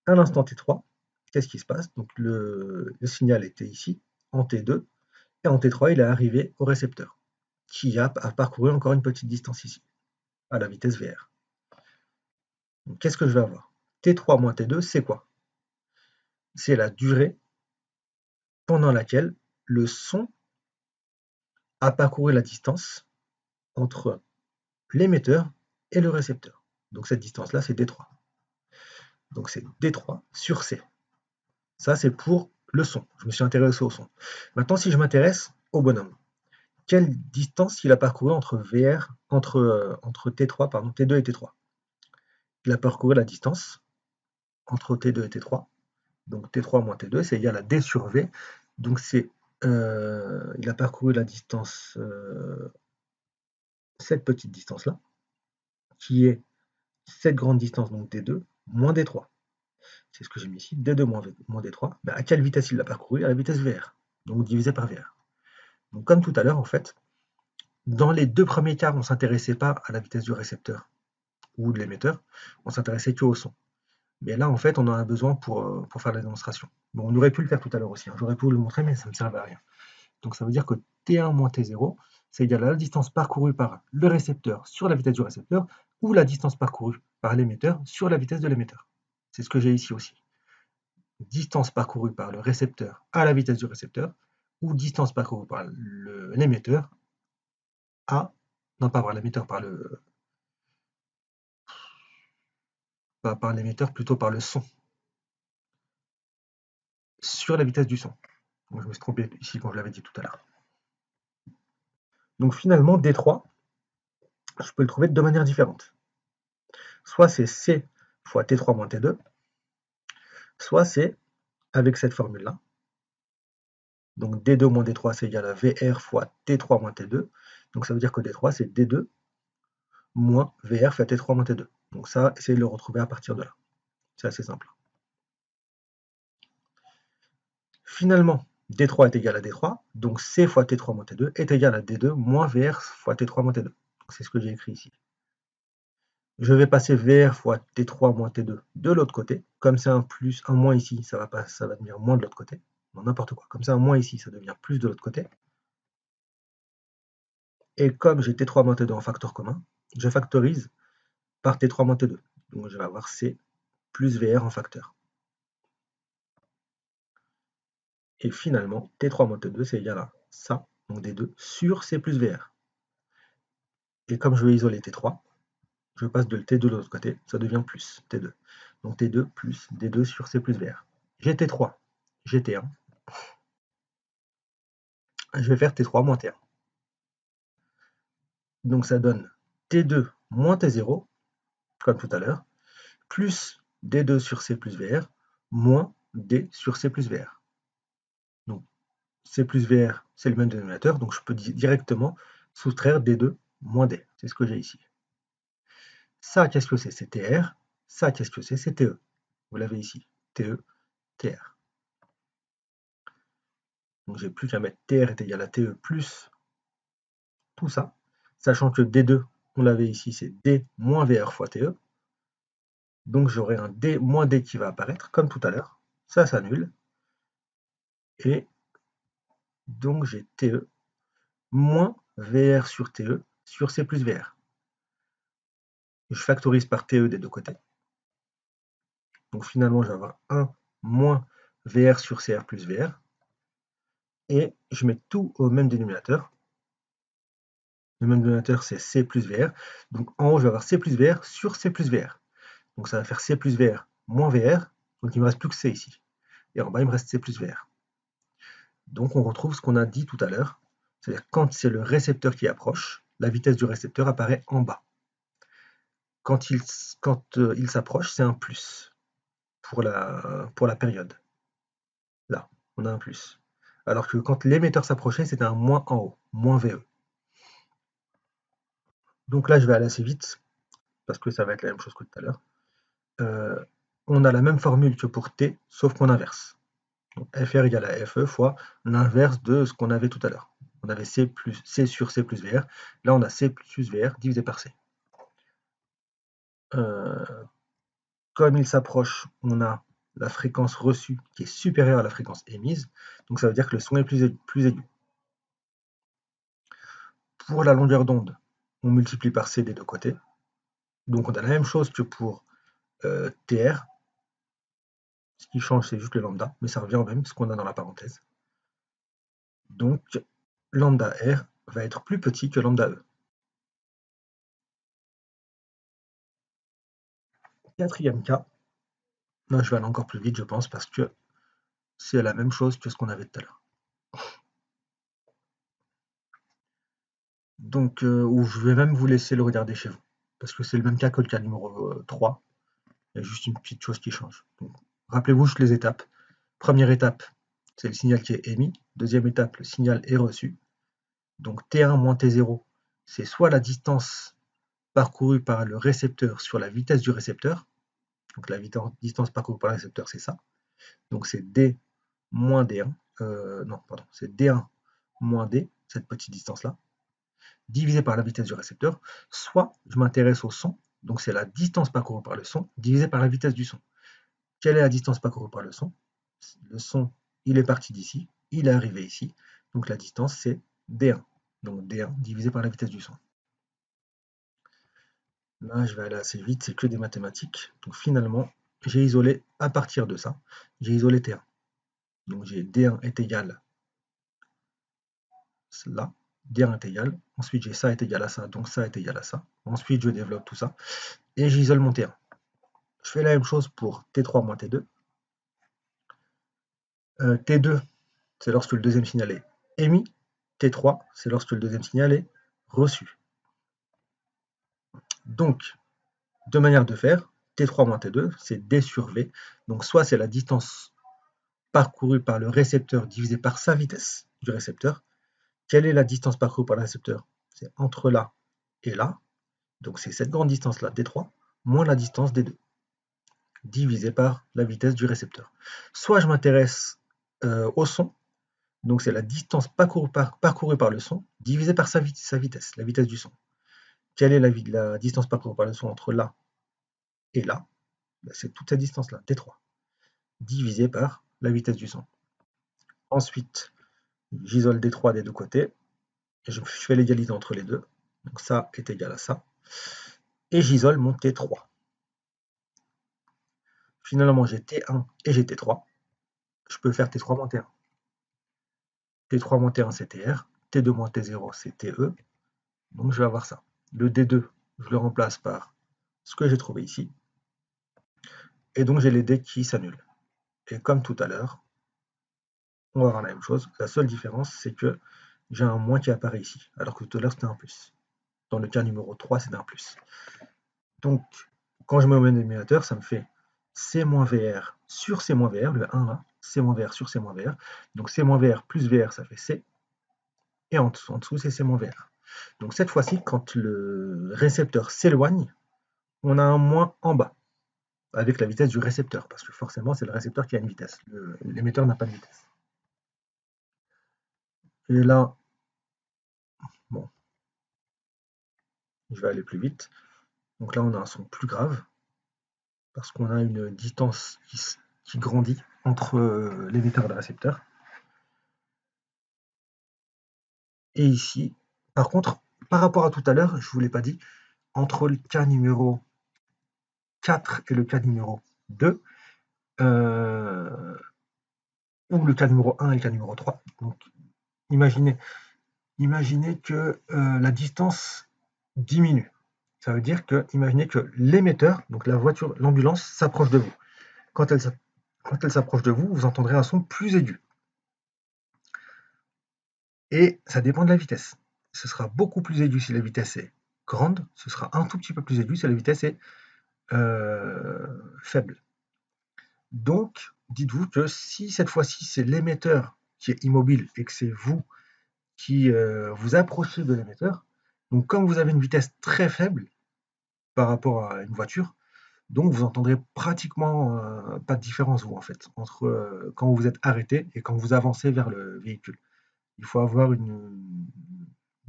À l'instant T3, qu'est-ce qui se passe? Donc le signal était ici, en T2, et en T3, il est arrivé au récepteur, qui a parcouru encore une petite distance ici, à la vitesse VR. Qu'est-ce que je vais avoir? T3 moins T2, c'est quoi? C'est la durée pendant laquelle le son a parcouru la distance entre l'émetteur et le récepteur. Donc cette distance-là, c'est D3. Donc c'est D3 sur C. Ça, c'est pour le son. Je me suis intéressé au son. Maintenant, si je m'intéresse au bonhomme, quelle distance il a parcouru entre T3, pardon, T2 et T3? Il a parcouru la distance entre T2 et T3. Donc T3 moins T2, c'est égal à D sur V. Donc il a parcouru la distance, cette petite distance-là. qui est cette grande distance, donc D2, moins D3. C'est ce que j'ai mis ici, D2 moins D3. Ben, à quelle vitesse il l'a parcouru? À la vitesse VR, donc divisé par VR. Donc comme tout à l'heure, en fait, dans les deux premiers cas, on ne s'intéressait pas à la vitesse du récepteur ou de l'émetteur, on s'intéressait que au son. Mais là, en fait, on en a besoin pour faire la démonstration. Bon, on aurait pu le faire tout à l'heure aussi, hein. J'aurais pu vous le montrer, mais ça ne me servait à rien. Donc ça veut dire que T1 moins T0, c'est égal à la distance parcourue par le récepteur sur la vitesse du récepteur, ou la distance parcourue par l'émetteur sur la vitesse de l'émetteur. C'est ce que j'ai ici aussi. Distance parcourue par le récepteur à la vitesse du récepteur, ou distance parcourue par l'émetteur à... Non, pas par l'émetteur, pas par l'émetteur, plutôt par le son, sur la vitesse du son. Donc, je me suis trompé ici quand je l'avais dit tout à l'heure. Donc finalement, D3, je peux le trouver de deux manières différentes. Soit c'est C fois T3 moins T2, soit c'est avec cette formule-là. Donc D2 moins D3, c'est égal à VR fois T3 moins T2. Donc ça veut dire que D3, c'est D2 moins VR fois T3 moins T2. Donc ça, essayez de le retrouver à partir de là. C'est assez simple. Finalement, D3 est égal à D3, donc C fois T3 moins T2 est égal à D2 moins VR fois T3 moins T2. C'est ce que j'ai écrit ici. Je vais passer VR fois T3 moins T2 de l'autre côté. Comme c'est un plus, un moins ici, ça va devenir moins de l'autre côté. Non, n'importe quoi. Comme c'est un moins ici, ça devient plus de l'autre côté. Et comme j'ai T3 moins T2 en facteur commun, je factorise par T3 moins T2. Donc je vais avoir C plus VR en facteur. Et finalement, T3 moins T2, c'est égal à ça, donc D2, sur C plus VR. Et comme je veux isoler T3, je passe de T2 de l'autre côté, ça devient plus T2. Donc T2 plus D2 sur C plus VR. J'ai T3, j'ai T1. Je vais faire T3 moins T1. Donc ça donne T2 moins T0, comme tout à l'heure, plus D2 sur C plus VR, moins D sur C plus VR. Donc C plus VR, c'est le même dénominateur, donc je peux directement soustraire D2 moins D. C'est ce que j'ai ici. Ça, qu'est-ce que c'est? C'est TR. Ça, qu'est-ce que c'est? C'est TE. Vous l'avez ici. TE, TR. Donc j'ai plus qu'à mettre TR est égal à TE plus tout ça, sachant que D2, on l'avait ici, c'est D moins VR fois TE. Donc j'aurai un D moins D qui va apparaître, comme tout à l'heure. Ça s'annule. Et donc j'ai TE moins VR sur TE sur C plus VR. Je factorise par TE des deux côtés. Donc finalement, je vais avoir 1 moins VR sur CR plus VR. Et je mets tout au même dénominateur. Le même dénominateur, c'est C plus VR. Donc en haut, je vais avoir C plus VR sur C plus VR. Donc ça va faire C plus VR moins VR. Donc il ne me reste plus que C ici. Et en bas, il me reste C plus VR. Donc on retrouve ce qu'on a dit tout à l'heure. C'est-à-dire quand c'est le récepteur qui approche, la vitesse du récepteur apparaît en bas. Quand il s'approche, c'est un plus pour la période. Là, on a un plus. Alors que quand l'émetteur s'approchait, c'était un moins en haut, moins VE. Donc là, je vais aller assez vite, parce que ça va être la même chose que tout à l'heure. On a la même formule que pour T, sauf qu'on inverse. Donc FR égale à FE fois l'inverse de ce qu'on avait tout à l'heure. On avait C sur C plus VR. Là, on a C plus VR divisé par C. Comme il s'approche, on a la fréquence reçue qui est supérieure à la fréquence émise. Donc ça veut dire que le son est plus aigu. Pour la longueur d'onde, on multiplie par C des deux côtés. Donc on a la même chose que pour TR. Ce qui change, c'est juste le lambda, mais ça revient au même, ce qu'on a dans la parenthèse. Donc lambda R va être plus petit que lambda E. Quatrième cas, là je vais aller encore plus vite je pense, parce que c'est la même chose que ce qu'on avait tout à l'heure. Donc, où je vais même vous laisser le regarder chez vous, parce que c'est le même cas que le cas numéro 3. Il y a juste une petite chose qui change. Rappelez-vous juste les étapes. Première étape, c'est le signal qui est émis. Deuxième étape, le signal est reçu. Donc T1 moins T0, c'est soit la distance parcourue par le récepteur sur la vitesse du récepteur. Donc la distance parcourue par le récepteur, c'est ça. Donc c'est D moins D1. Non, pardon, c'est D1 moins D, cette petite distance-là, divisé par la vitesse du récepteur. Soit je m'intéresse au son, donc c'est la distance parcourue par le son, divisé par la vitesse du son. Quelle est la distance parcourue par le son? Le son, il est parti d'ici, il est arrivé ici. Donc la distance, c'est D1. Donc D1 divisé par la vitesse du son. Là, je vais aller assez vite, c'est que des mathématiques. Donc finalement, j'ai isolé à partir de ça, j'ai isolé T1. Donc j'ai D1 est égal à là, D1 est égal. Ensuite, j'ai ça est égal à ça, donc ça est égal à ça. Ensuite, je développe tout ça et j'isole mon T1. Je fais la même chose pour T3 moins T2. T2, c'est lorsque le deuxième signal est émis. T3, c'est lorsque le deuxième signal est reçu. Donc, deux manières de faire. T3 moins T2, c'est D sur V. Donc, soit c'est la distance parcourue par le récepteur divisée par sa vitesse du récepteur. Quelle est la distance parcourue par le récepteur? C'est entre là et là. Donc, c'est cette grande distance-là, D3, moins la distance D2, divisée par la vitesse du récepteur. Soit je m'intéresse au son. Donc, c'est la distance parcourue par le son divisée par sa vitesse, la vitesse du son. Quelle est la distance parcourue par le son entre là et là? C'est toute cette distance-là, T3, divisée par la vitesse du son. Ensuite, j'isole D3 des deux côtés, et je fais l'égalité entre les deux. Donc ça est égal à ça. Et j'isole mon T3. Finalement, j'ai T1 et j'ai T3. Je peux faire T3 moins T1. T3 moins T1, c'est TR. T2 moins T0, c'est TE. Donc je vais avoir ça. Le D2, je le remplace par ce que j'ai trouvé ici. Et donc j'ai les D qui s'annulent. Et comme tout à l'heure, on va avoir la même chose. La seule différence, c'est que j'ai un moins qui apparaît ici, alors que tout à l'heure c'était un plus. Dans le cas numéro 3, c'est un plus. Donc, quand je mets au dénominateur, ça me fait C-VR sur C-VR, le 1 là, C-VR sur C-VR. Donc C-VR plus VR, ça fait C. Et en dessous c'est C-VR. Donc cette fois-ci, quand le récepteur s'éloigne, on a un moins en bas, avec la vitesse du récepteur, parce que forcément, c'est le récepteur qui a une vitesse. L'émetteur n'a pas de vitesse. Et là, bon, je vais aller plus vite. Donc là, on a un son plus grave, parce qu'on a une distance qui grandit entre l'émetteur et le récepteur. Et ici, par contre, par rapport à tout à l'heure, je ne vous l'ai pas dit, entre le cas numéro 4 et le cas numéro 2, ou le cas numéro 1 et le cas numéro 3, donc imaginez que la distance diminue. Ça veut dire que, imaginez que l'émetteur, donc la voiture, l'ambulance, s'approche de vous. Quand elle s'approche de vous, vous entendrez un son plus aigu. Et ça dépend de la vitesse. Ce sera beaucoup plus aigu si la vitesse est grande, ce sera un tout petit peu plus aigu si la vitesse est faible. Donc, dites-vous que si cette fois-ci c'est l'émetteur qui est immobile et que c'est vous qui vous approchez de l'émetteur, donc comme vous avez une vitesse très faible par rapport à une voiture, donc vous entendrez pratiquement pas de différence, vous, en fait, entre quand vous êtes arrêté et quand vous avancez vers le véhicule. Il faut avoir une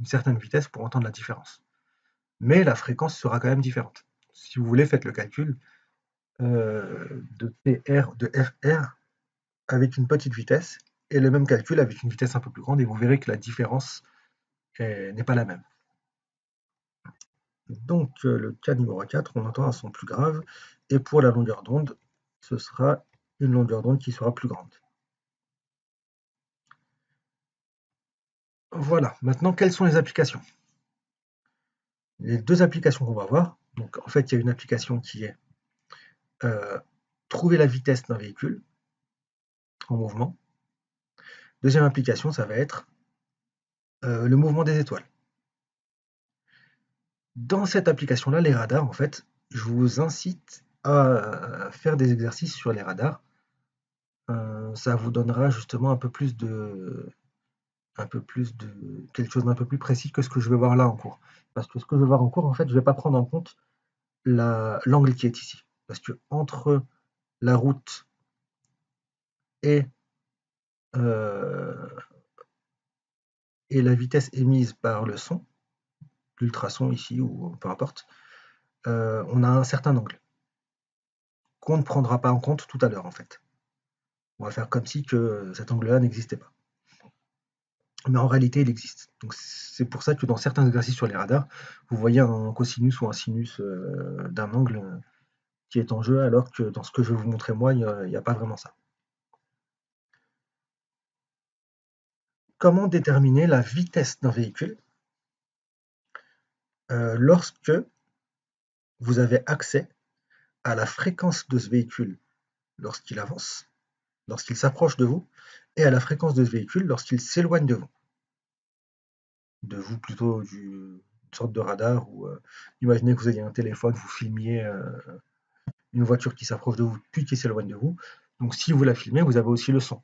certaine vitesse pour entendre la différence. Mais la fréquence sera quand même différente. Si vous voulez, faites le calcul de PR, de FR avec une petite vitesse, et le même calcul avec une vitesse un peu plus grande, et vous verrez que la différence n'est pas la même. Donc le cas numéro 4, on entend un son plus grave, et pour la longueur d'onde, ce sera une longueur d'onde qui sera plus grande. Voilà, maintenant quelles sont les applications? Les deux applications qu'on va voir, donc en fait il y a une application qui est trouver la vitesse d'un véhicule en mouvement. Deuxième application, ça va être le mouvement des étoiles. Dans cette application-là, les radars, en fait, je vous incite à faire des exercices sur les radars. Ça vous donnera justement un peu plus un peu plus de quelque chose d'un peu plus précis que ce que je vais voir là en cours. Parce que ce que je vais voir en cours, en fait, je ne vais pas prendre en compte l'angle qui est ici. Parce que entre la route et, euh, et la vitesse émise par le son, l'ultrason ici ou peu importe, on a un certain angle qu'on ne prendra pas en compte tout à l'heure en fait. On va faire comme si que cet angle-là n'existait pas. Mais en réalité, il existe. Donc c'est pour ça que dans certains exercices sur les radars, vous voyez un cosinus ou un sinus d'un angle qui est en jeu, alors que dans ce que je vais vous montrer moi, il n'y a pas vraiment ça. Comment déterminer la vitesse d'un véhicule lorsque vous avez accès à la fréquence de ce véhicule lorsqu'il avance, lorsqu'il s'approche de vous, et à la fréquence de ce véhicule lorsqu'il s'éloigne de vous. De vous plutôt une sorte de radar où imaginez que vous ayez un téléphone, vous filmiez une voiture qui s'approche de vous puis qui s'éloigne de vous. Donc si vous la filmez, vous avez aussi le son.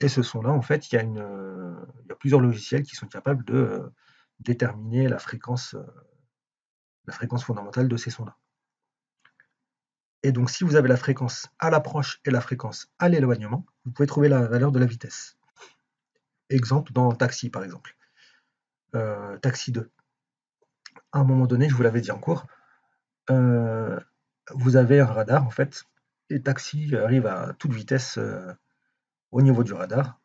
Et ce son-là, en fait, il y a plusieurs logiciels qui sont capables de déterminer la fréquence fondamentale de ces sons-là. Et donc si vous avez la fréquence à l'approche et la fréquence à l'éloignement, vous pouvez trouver la valeur de la vitesse. Exemple dans Taxi, par exemple. Taxi 2. À un moment donné, je vous l'avais dit en cours, vous avez un radar, en fait, et Taxi arrive à toute vitesse au niveau du radar,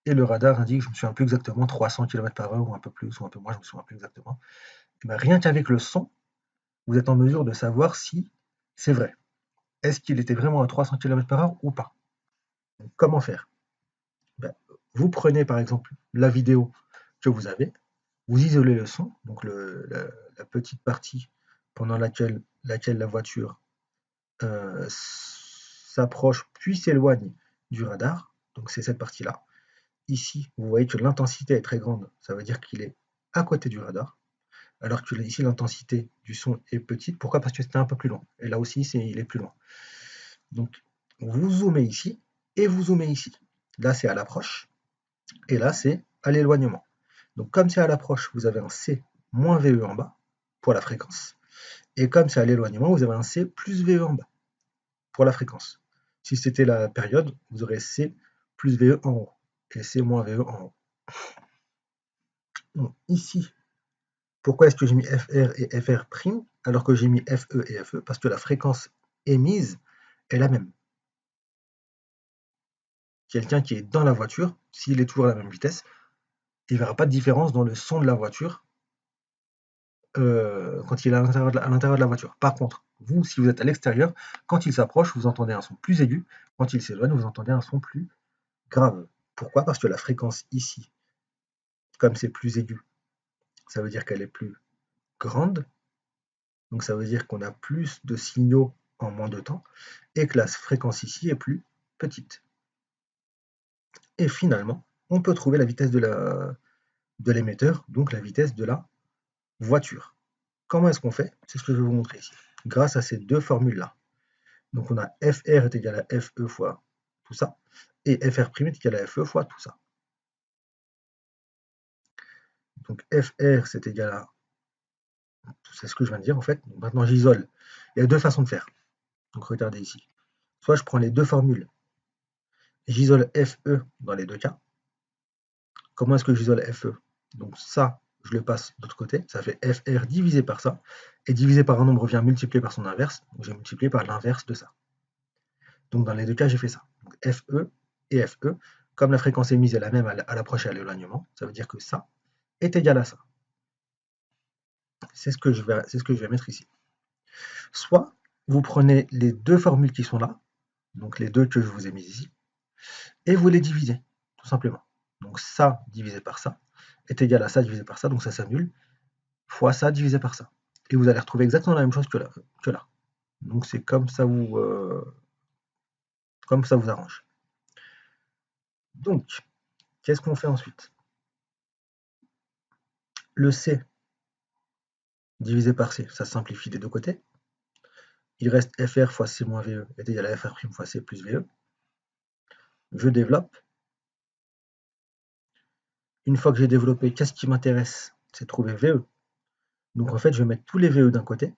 et le radar indique, je ne me souviens plus exactement, 300 km/h ou un peu plus ou un peu moins, je ne me souviens plus exactement. Et bien, rien qu'avec le son, vous êtes en mesure de savoir si c'est vrai. Est-ce qu'il était vraiment à 300 km/h ou pas? Donc, comment faire? Ben, vous prenez par exemple la vidéo que vous avez, vous isolez le son, donc la petite partie pendant laquelle la voiture s'approche puis s'éloigne du radar, donc c'est cette partie-là. Ici, vous voyez que l'intensité est très grande, ça veut dire qu'il est à côté du radar, alors que ici l'intensité du son est petite. Pourquoi? Parce que c'était un peu plus loin. Et là aussi, il est plus loin. Donc, vous zoomez ici et vous zoomez ici. Là, c'est à l'approche et là, c'est à l'éloignement. Donc, comme c'est à l'approche, vous avez un C moins VE en bas pour la fréquence. Et comme c'est à l'éloignement, vous avez un C plus VE en bas pour la fréquence. Si c'était la période, vous aurez C plus VE en haut et C moins VE en haut. Donc, ici, pourquoi est-ce que j'ai mis FR et FR' alors que j'ai mis FE et FE? Parce que la fréquence émise est la même. Quelqu'un qui est dans la voiture, s'il est toujours à la même vitesse, il ne verra pas de différence dans le son de la voiture quand il est à l'intérieur de la voiture. Par contre, vous, si vous êtes à l'extérieur, quand il s'approche, vous entendez un son plus aigu. Quand il s'éloigne, vous entendez un son plus grave. Pourquoi? Parce que la fréquence ici, comme c'est plus aigu, ça veut dire qu'elle est plus grande. Donc ça veut dire qu'on a plus de signaux en moins de temps et que la fréquence ici est plus petite. Et finalement, on peut trouver la vitesse de l'émetteur, donc la vitesse de la voiture. Comment est-ce qu'on fait? C'est ce que je vais vous montrer ici. Grâce à ces deux formules-là. Donc on a FR est égal à FE fois tout ça, et FR' est égal à FE fois tout ça. Donc FR c'est égal à... C'est ce que je viens de dire en fait. Donc maintenant j'isole. Il y a deux façons de faire. Donc regardez ici. Soit je prends les deux formules, j'isole FE dans les deux cas. Comment est-ce que j'isole FE? Donc ça, je le passe de l'autre côté, ça fait FR divisé par ça, et divisé par un nombre vient multiplier par son inverse, donc j'ai multiplié par l'inverse de ça. Donc dans les deux cas, j'ai fait ça. Donc FE et FE, comme la fréquence émise est la même à l'approche et à l'éloignement, ça veut dire que ça est égal à ça. C'est ce que je vais mettre ici. Soit vous prenez les deux formules qui sont là, donc les deux que je vous ai mises ici, et vous les divisez, tout simplement. Donc ça divisé par ça est égal à ça divisé par ça, donc ça s'annule, fois ça divisé par ça. Et vous allez retrouver exactement la même chose que là. Donc c'est comme ça vous arrange. Donc, qu'est-ce qu'on fait ensuite? Le C divisé par C, ça simplifie des deux côtés. Il reste FR fois C moins VE est égal à FR' fois C plus VE. Je développe. Une fois que j'ai développé, qu'est-ce qui m'intéresse? C'est trouver VE. Donc en fait, je vais mettre tous les VE d'un côté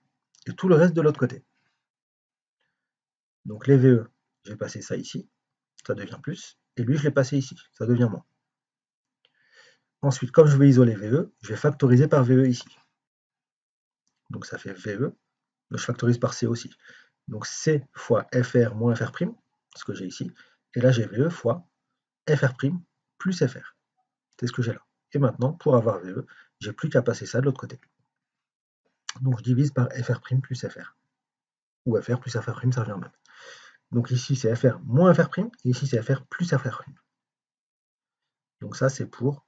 et tout le reste de l'autre côté. Donc les VE, je vais passer ça ici, ça devient plus, et lui, je l'ai passé ici, ça devient moins. Ensuite, comme je veux isoler VE, je vais factoriser par VE ici. Donc ça fait VE, je factorise par C aussi. Donc C fois FR moins FR', ce que j'ai ici, et là j'ai VE fois FR' plus FR. C'est ce que j'ai là. Et maintenant, pour avoir VE, j'ai plus qu'à passer ça de l'autre côté. Donc je divise par FR' plus FR. Ou FR plus FR', ça revient même. Donc ici c'est FR moins FR', et ici c'est FR plus FR'. Donc ça c'est pour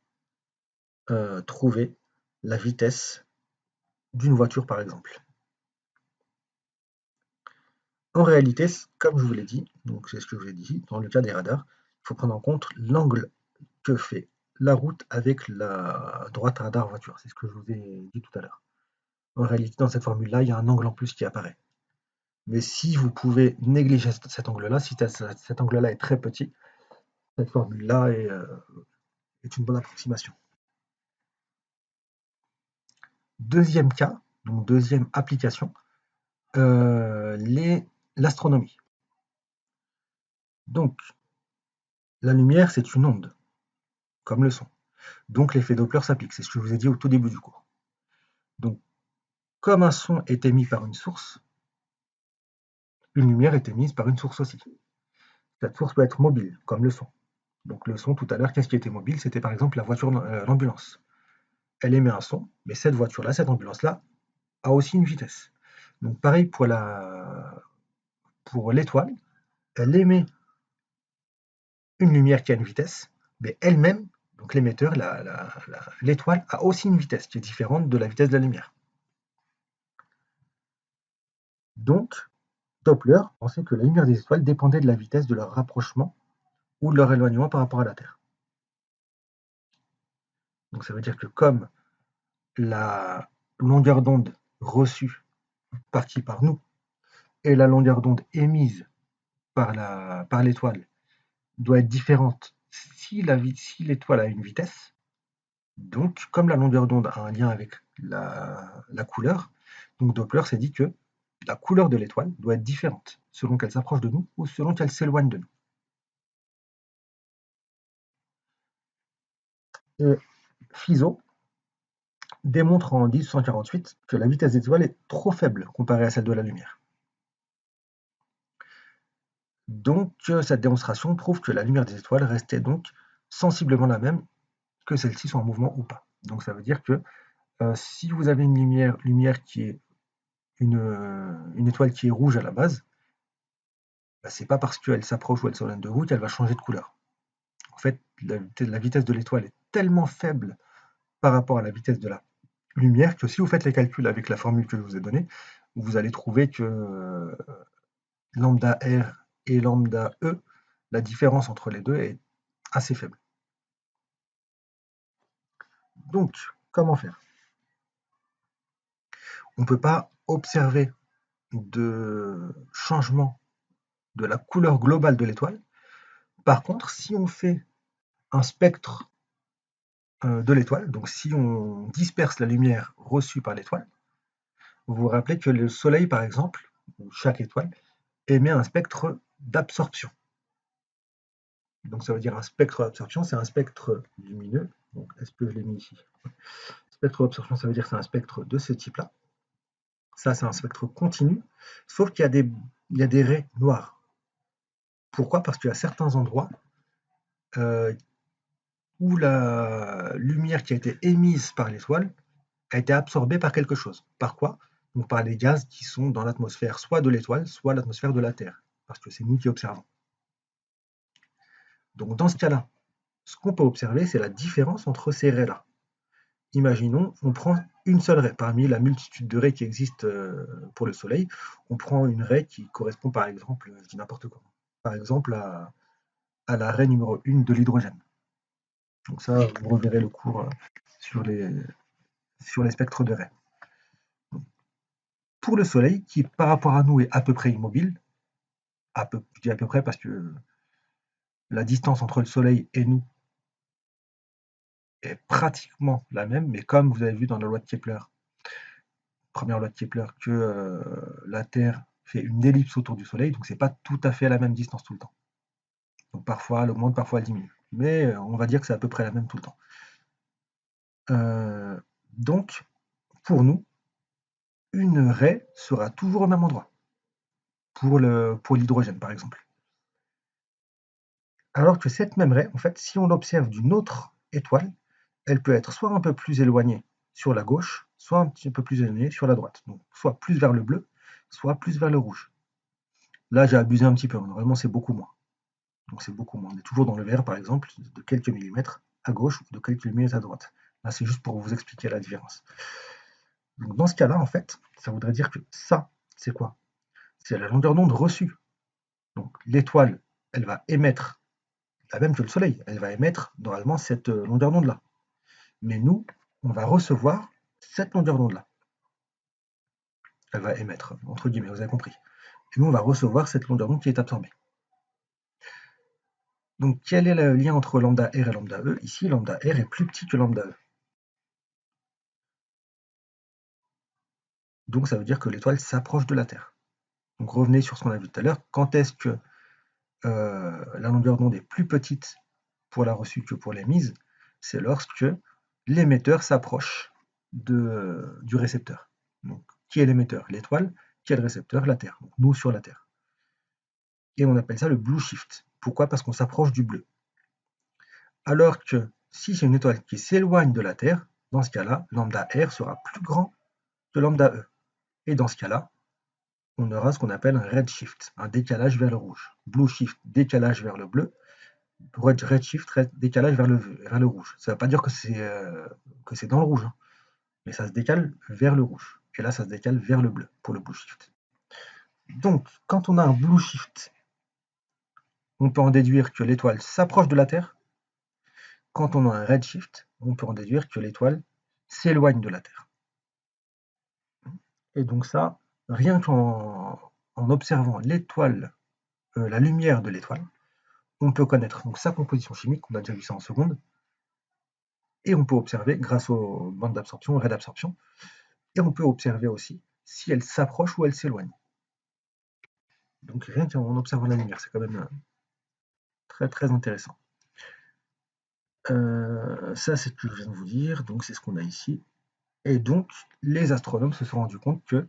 trouver la vitesse d'une voiture par exemple. En réalité, comme je vous l'ai dit, donc c'est ce que je vous ai dit, dans le cas des radars, il faut prendre en compte l'angle que fait la route avec la droite radar voiture. C'est ce que je vous ai dit tout à l'heure. En réalité, dans cette formule-là, il y a un angle en plus qui apparaît. Mais si vous pouvez négliger cet angle-là, si cet angle-là est très petit, cette formule-là est une bonne approximation. Deuxième cas, donc deuxième application, l'astronomie. Donc, la lumière, c'est une onde, comme le son. Donc, l'effet Doppler s'applique. C'est ce que je vous ai dit au tout début du cours. Donc, comme un son est émis par une source, une lumière est émise par une source aussi. Cette source peut être mobile, comme le son. Donc, le son, tout à l'heure, qu'est-ce qui était mobile? C'était par exemple la voiture, l'ambulance. Elle émet un son, mais cette voiture-là, cette ambulance-là, a aussi une vitesse. Donc, pareil pour l'étoile, elle émet une lumière qui a une vitesse, mais elle-même, donc l'émetteur, l'étoile, a aussi une vitesse qui est différente de la vitesse de la lumière. Donc, Doppler pensait que la lumière des étoiles dépendait de la vitesse de leur rapprochement ou de leur éloignement par rapport à la Terre. Donc ça veut dire que comme la longueur d'onde reçue partie par nous et la longueur d'onde émise par l'étoile doit être différente si l'étoile a une vitesse, donc comme la longueur d'onde a un lien avec la couleur, donc Doppler s'est dit que la couleur de l'étoile doit être différente selon qu'elle s'approche de nous ou selon qu'elle s'éloigne de nous. Et Fizeau démontre en 1848 que la vitesse des étoiles est trop faible comparée à celle de la lumière. Donc cette démonstration prouve que la lumière des étoiles restait donc sensiblement la même que celle-ci soit en mouvement ou pas. Donc ça veut dire que si vous avez une lumière qui est une étoile qui est rouge à la base, bah, c'est pas parce qu'elle s'approche ou elle s'éloigne de vous qu'elle va changer de couleur. En fait, la vitesse de l'étoile est tellement faible par rapport à la vitesse de la lumière que si vous faites les calculs avec la formule que je vous ai donnée, vous allez trouver que lambda R et lambda E, la différence entre les deux est assez faible. Donc, comment faire? On ne peut pas observer de changement de la couleur globale de l'étoile. Par contre, si on fait un spectre de l'étoile, donc si on disperse la lumière reçue par l'étoile, vous vous rappelez que le Soleil, par exemple, ou chaque étoile, émet un spectre d'absorption. Donc ça veut dire un spectre d'absorption, c'est un spectre lumineux. Donc est-ce que je l'ai mis ici? Spectre d'absorption, ça veut dire que c'est un spectre de ce type-là. Ça, c'est un spectre continu, sauf qu'il y a des raies noires. Pourquoi? Parce qu'il y a certains endroits où la lumière qui a été émise par l'étoile a été absorbée par quelque chose. Par quoi? Donc par les gaz qui sont dans l'atmosphère, soit de l'étoile, soit l'atmosphère de la Terre, parce que c'est nous qui observons. Donc dans ce cas-là, ce qu'on peut observer, c'est la différence entre ces raies-là. Imaginons, on prend une seule raie. Parmi la multitude de raies qui existent pour le Soleil, on prend une raie qui correspond par exemple, je dis n'importe quoi, par exemple à la raie numéro 1 de l'hydrogène. Donc ça, vous reverrez le cours sur les spectres de raies. Pour le Soleil, qui par rapport à nous est à peu près immobile, je dis à peu près parce que la distance entre le Soleil et nous est pratiquement la même, mais comme vous avez vu dans la loi de Kepler, première loi de Kepler, que la Terre fait une ellipse autour du Soleil, donc c'est pas tout à fait la même distance tout le temps. Donc parfois elle augmente, parfois elle diminue. Mais on va dire que c'est à peu près la même tout le temps. Donc, pour nous, une raie sera toujours au même endroit, pour l'hydrogène par exemple. Alors que cette même raie, en fait, si on l'observe d'une autre étoile, elle peut être soit un peu plus éloignée sur la gauche, soit un petit peu plus éloignée sur la droite. Donc, soit plus vers le bleu, soit plus vers le rouge. Là, j'ai abusé un petit peu. Normalement, c'est beaucoup moins. Donc, c'est beaucoup moins. On est toujours dans le vert, par exemple, de quelques millimètres à gauche ou de quelques millimètres à droite. Là, c'est juste pour vous expliquer la différence. Donc, dans ce cas-là, en fait, ça voudrait dire que ça, c'est quoi? C'est la longueur d'onde reçue. Donc, l'étoile, elle va émettre la même que le Soleil. Elle va émettre normalement cette longueur d'onde-là. Mais nous, on va recevoir cette longueur d'onde-là. Elle va émettre, entre guillemets, vous avez compris. Et nous, on va recevoir cette longueur d'onde qui est absorbée. Donc, quel est le lien entre lambda R et lambda E? Ici, lambda R est plus petit que lambda E. Donc, ça veut dire que l'étoile s'approche de la Terre. Donc, revenez sur ce qu'on a vu tout à l'heure. Quand est-ce que la longueur d'onde est plus petite pour la reçue que pour l'émise? C'est lorsque l'émetteur s'approche du récepteur. Donc, qui est l'émetteur? L'étoile. Qui est le récepteur? La Terre. Donc, nous sur la Terre. Et on appelle ça le blue shift. Pourquoi? Parce qu'on s'approche du bleu. Alors que si c'est une étoile qui s'éloigne de la Terre, dans ce cas-là, lambda R sera plus grand que lambda E. Et dans ce cas-là, on aura ce qu'on appelle un redshift, un décalage vers le rouge. Blue shift, décalage vers le bleu. Redshift, décalage vers le rouge. Ça ne veut pas dire que c'est dans le rouge, hein, mais ça se décale vers le rouge. Et là, ça se décale vers le bleu pour le blue shift. Donc, quand on a un blue shift, on peut en déduire que l'étoile s'approche de la Terre. Quand on a un redshift, on peut en déduire que l'étoile s'éloigne de la Terre. Et donc ça, rien qu'en observant l'étoile, la lumière de l'étoile, on peut connaître donc sa composition chimique, on a déjà vu ça en seconde, et on peut observer grâce aux bandes d'absorption, aux raies d'absorption, et on peut observer aussi si elle s'approche ou elle s'éloigne. Donc rien qu'en observant la lumière, c'est quand même très très intéressant. Ça, c'est ce que je viens de vous dire, donc c'est ce qu'on a ici. Et donc, les astronomes se sont rendus compte que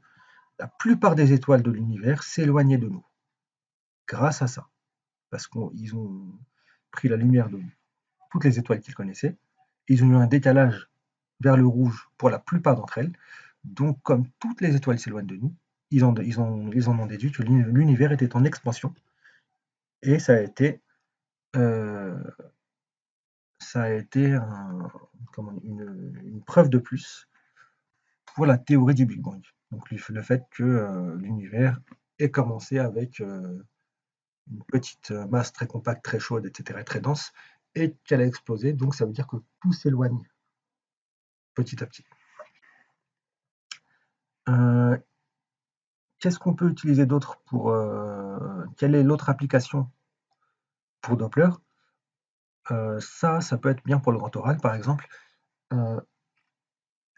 la plupart des étoiles de l'univers s'éloignaient de nous, grâce à ça. Parce qu'ils ont pris la lumière de toutes les étoiles qu'ils connaissaient, ils ont eu un décalage vers le rouge pour la plupart d'entre elles. Donc, comme toutes les étoiles s'éloignent de nous, ils en ont déduit que l'univers était en expansion. Et ça a été une preuve de plus pour la théorie du Big Bang. Donc le fait que l'univers ait commencé avec une petite masse très compacte, très chaude, etc., et très dense, et qu'elle a explosé. Donc ça veut dire que tout s'éloigne petit à petit. Qu'est-ce qu'on peut utiliser d'autre pour... quelle est l'autre application pour Doppler? Ça peut être bien pour le grand oral, par exemple.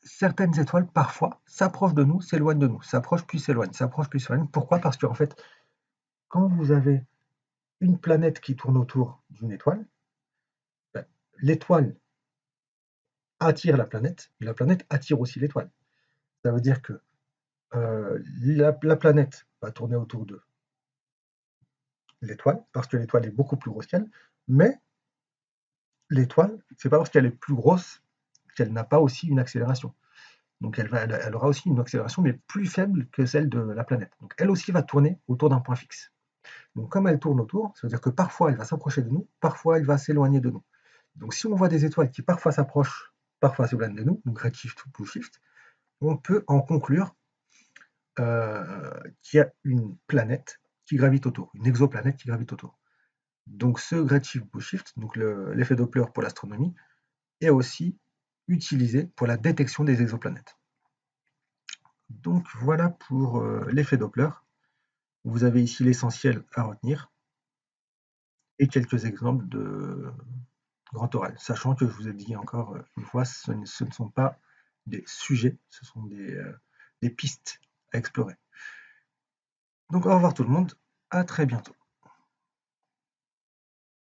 Certaines étoiles, parfois, s'approchent de nous, s'éloignent de nous, s'approchent puis s'éloignent, s'approchent puis s'éloignent. Pourquoi? Parce qu'en fait, quand vous avez une planète qui tourne autour d'une étoile, ben, l'étoile attire la planète attire aussi l'étoile. Ça veut dire que la planète va tourner autour de l'étoile, parce que l'étoile est beaucoup plus grosse qu'elle, mais l'étoile, c'est pas parce qu'elle est plus grosse qu'elle n'a pas aussi une accélération. Donc elle aura aussi une accélération, mais plus faible que celle de la planète. Donc elle aussi va tourner autour d'un point fixe. Donc comme elle tourne autour, ça veut dire que parfois elle va s'approcher de nous, parfois elle va s'éloigner de nous. Donc si on voit des étoiles qui parfois s'approchent, parfois s'éloignent de nous, donc redshift ou blueshift, on peut en conclure qu'il y a une planète qui gravite autour, une exoplanète qui gravite autour. Donc ce redshift blueshift, donc l'effet Doppler pour l'astronomie, est aussi utilisé pour la détection des exoplanètes. Donc voilà pour l'effet Doppler. Vous avez ici l'essentiel à retenir et quelques exemples grand oral, sachant que je vous ai dit encore une fois, ce ne sont pas des sujets, ce sont des pistes à explorer. Donc au revoir tout le monde, à très bientôt.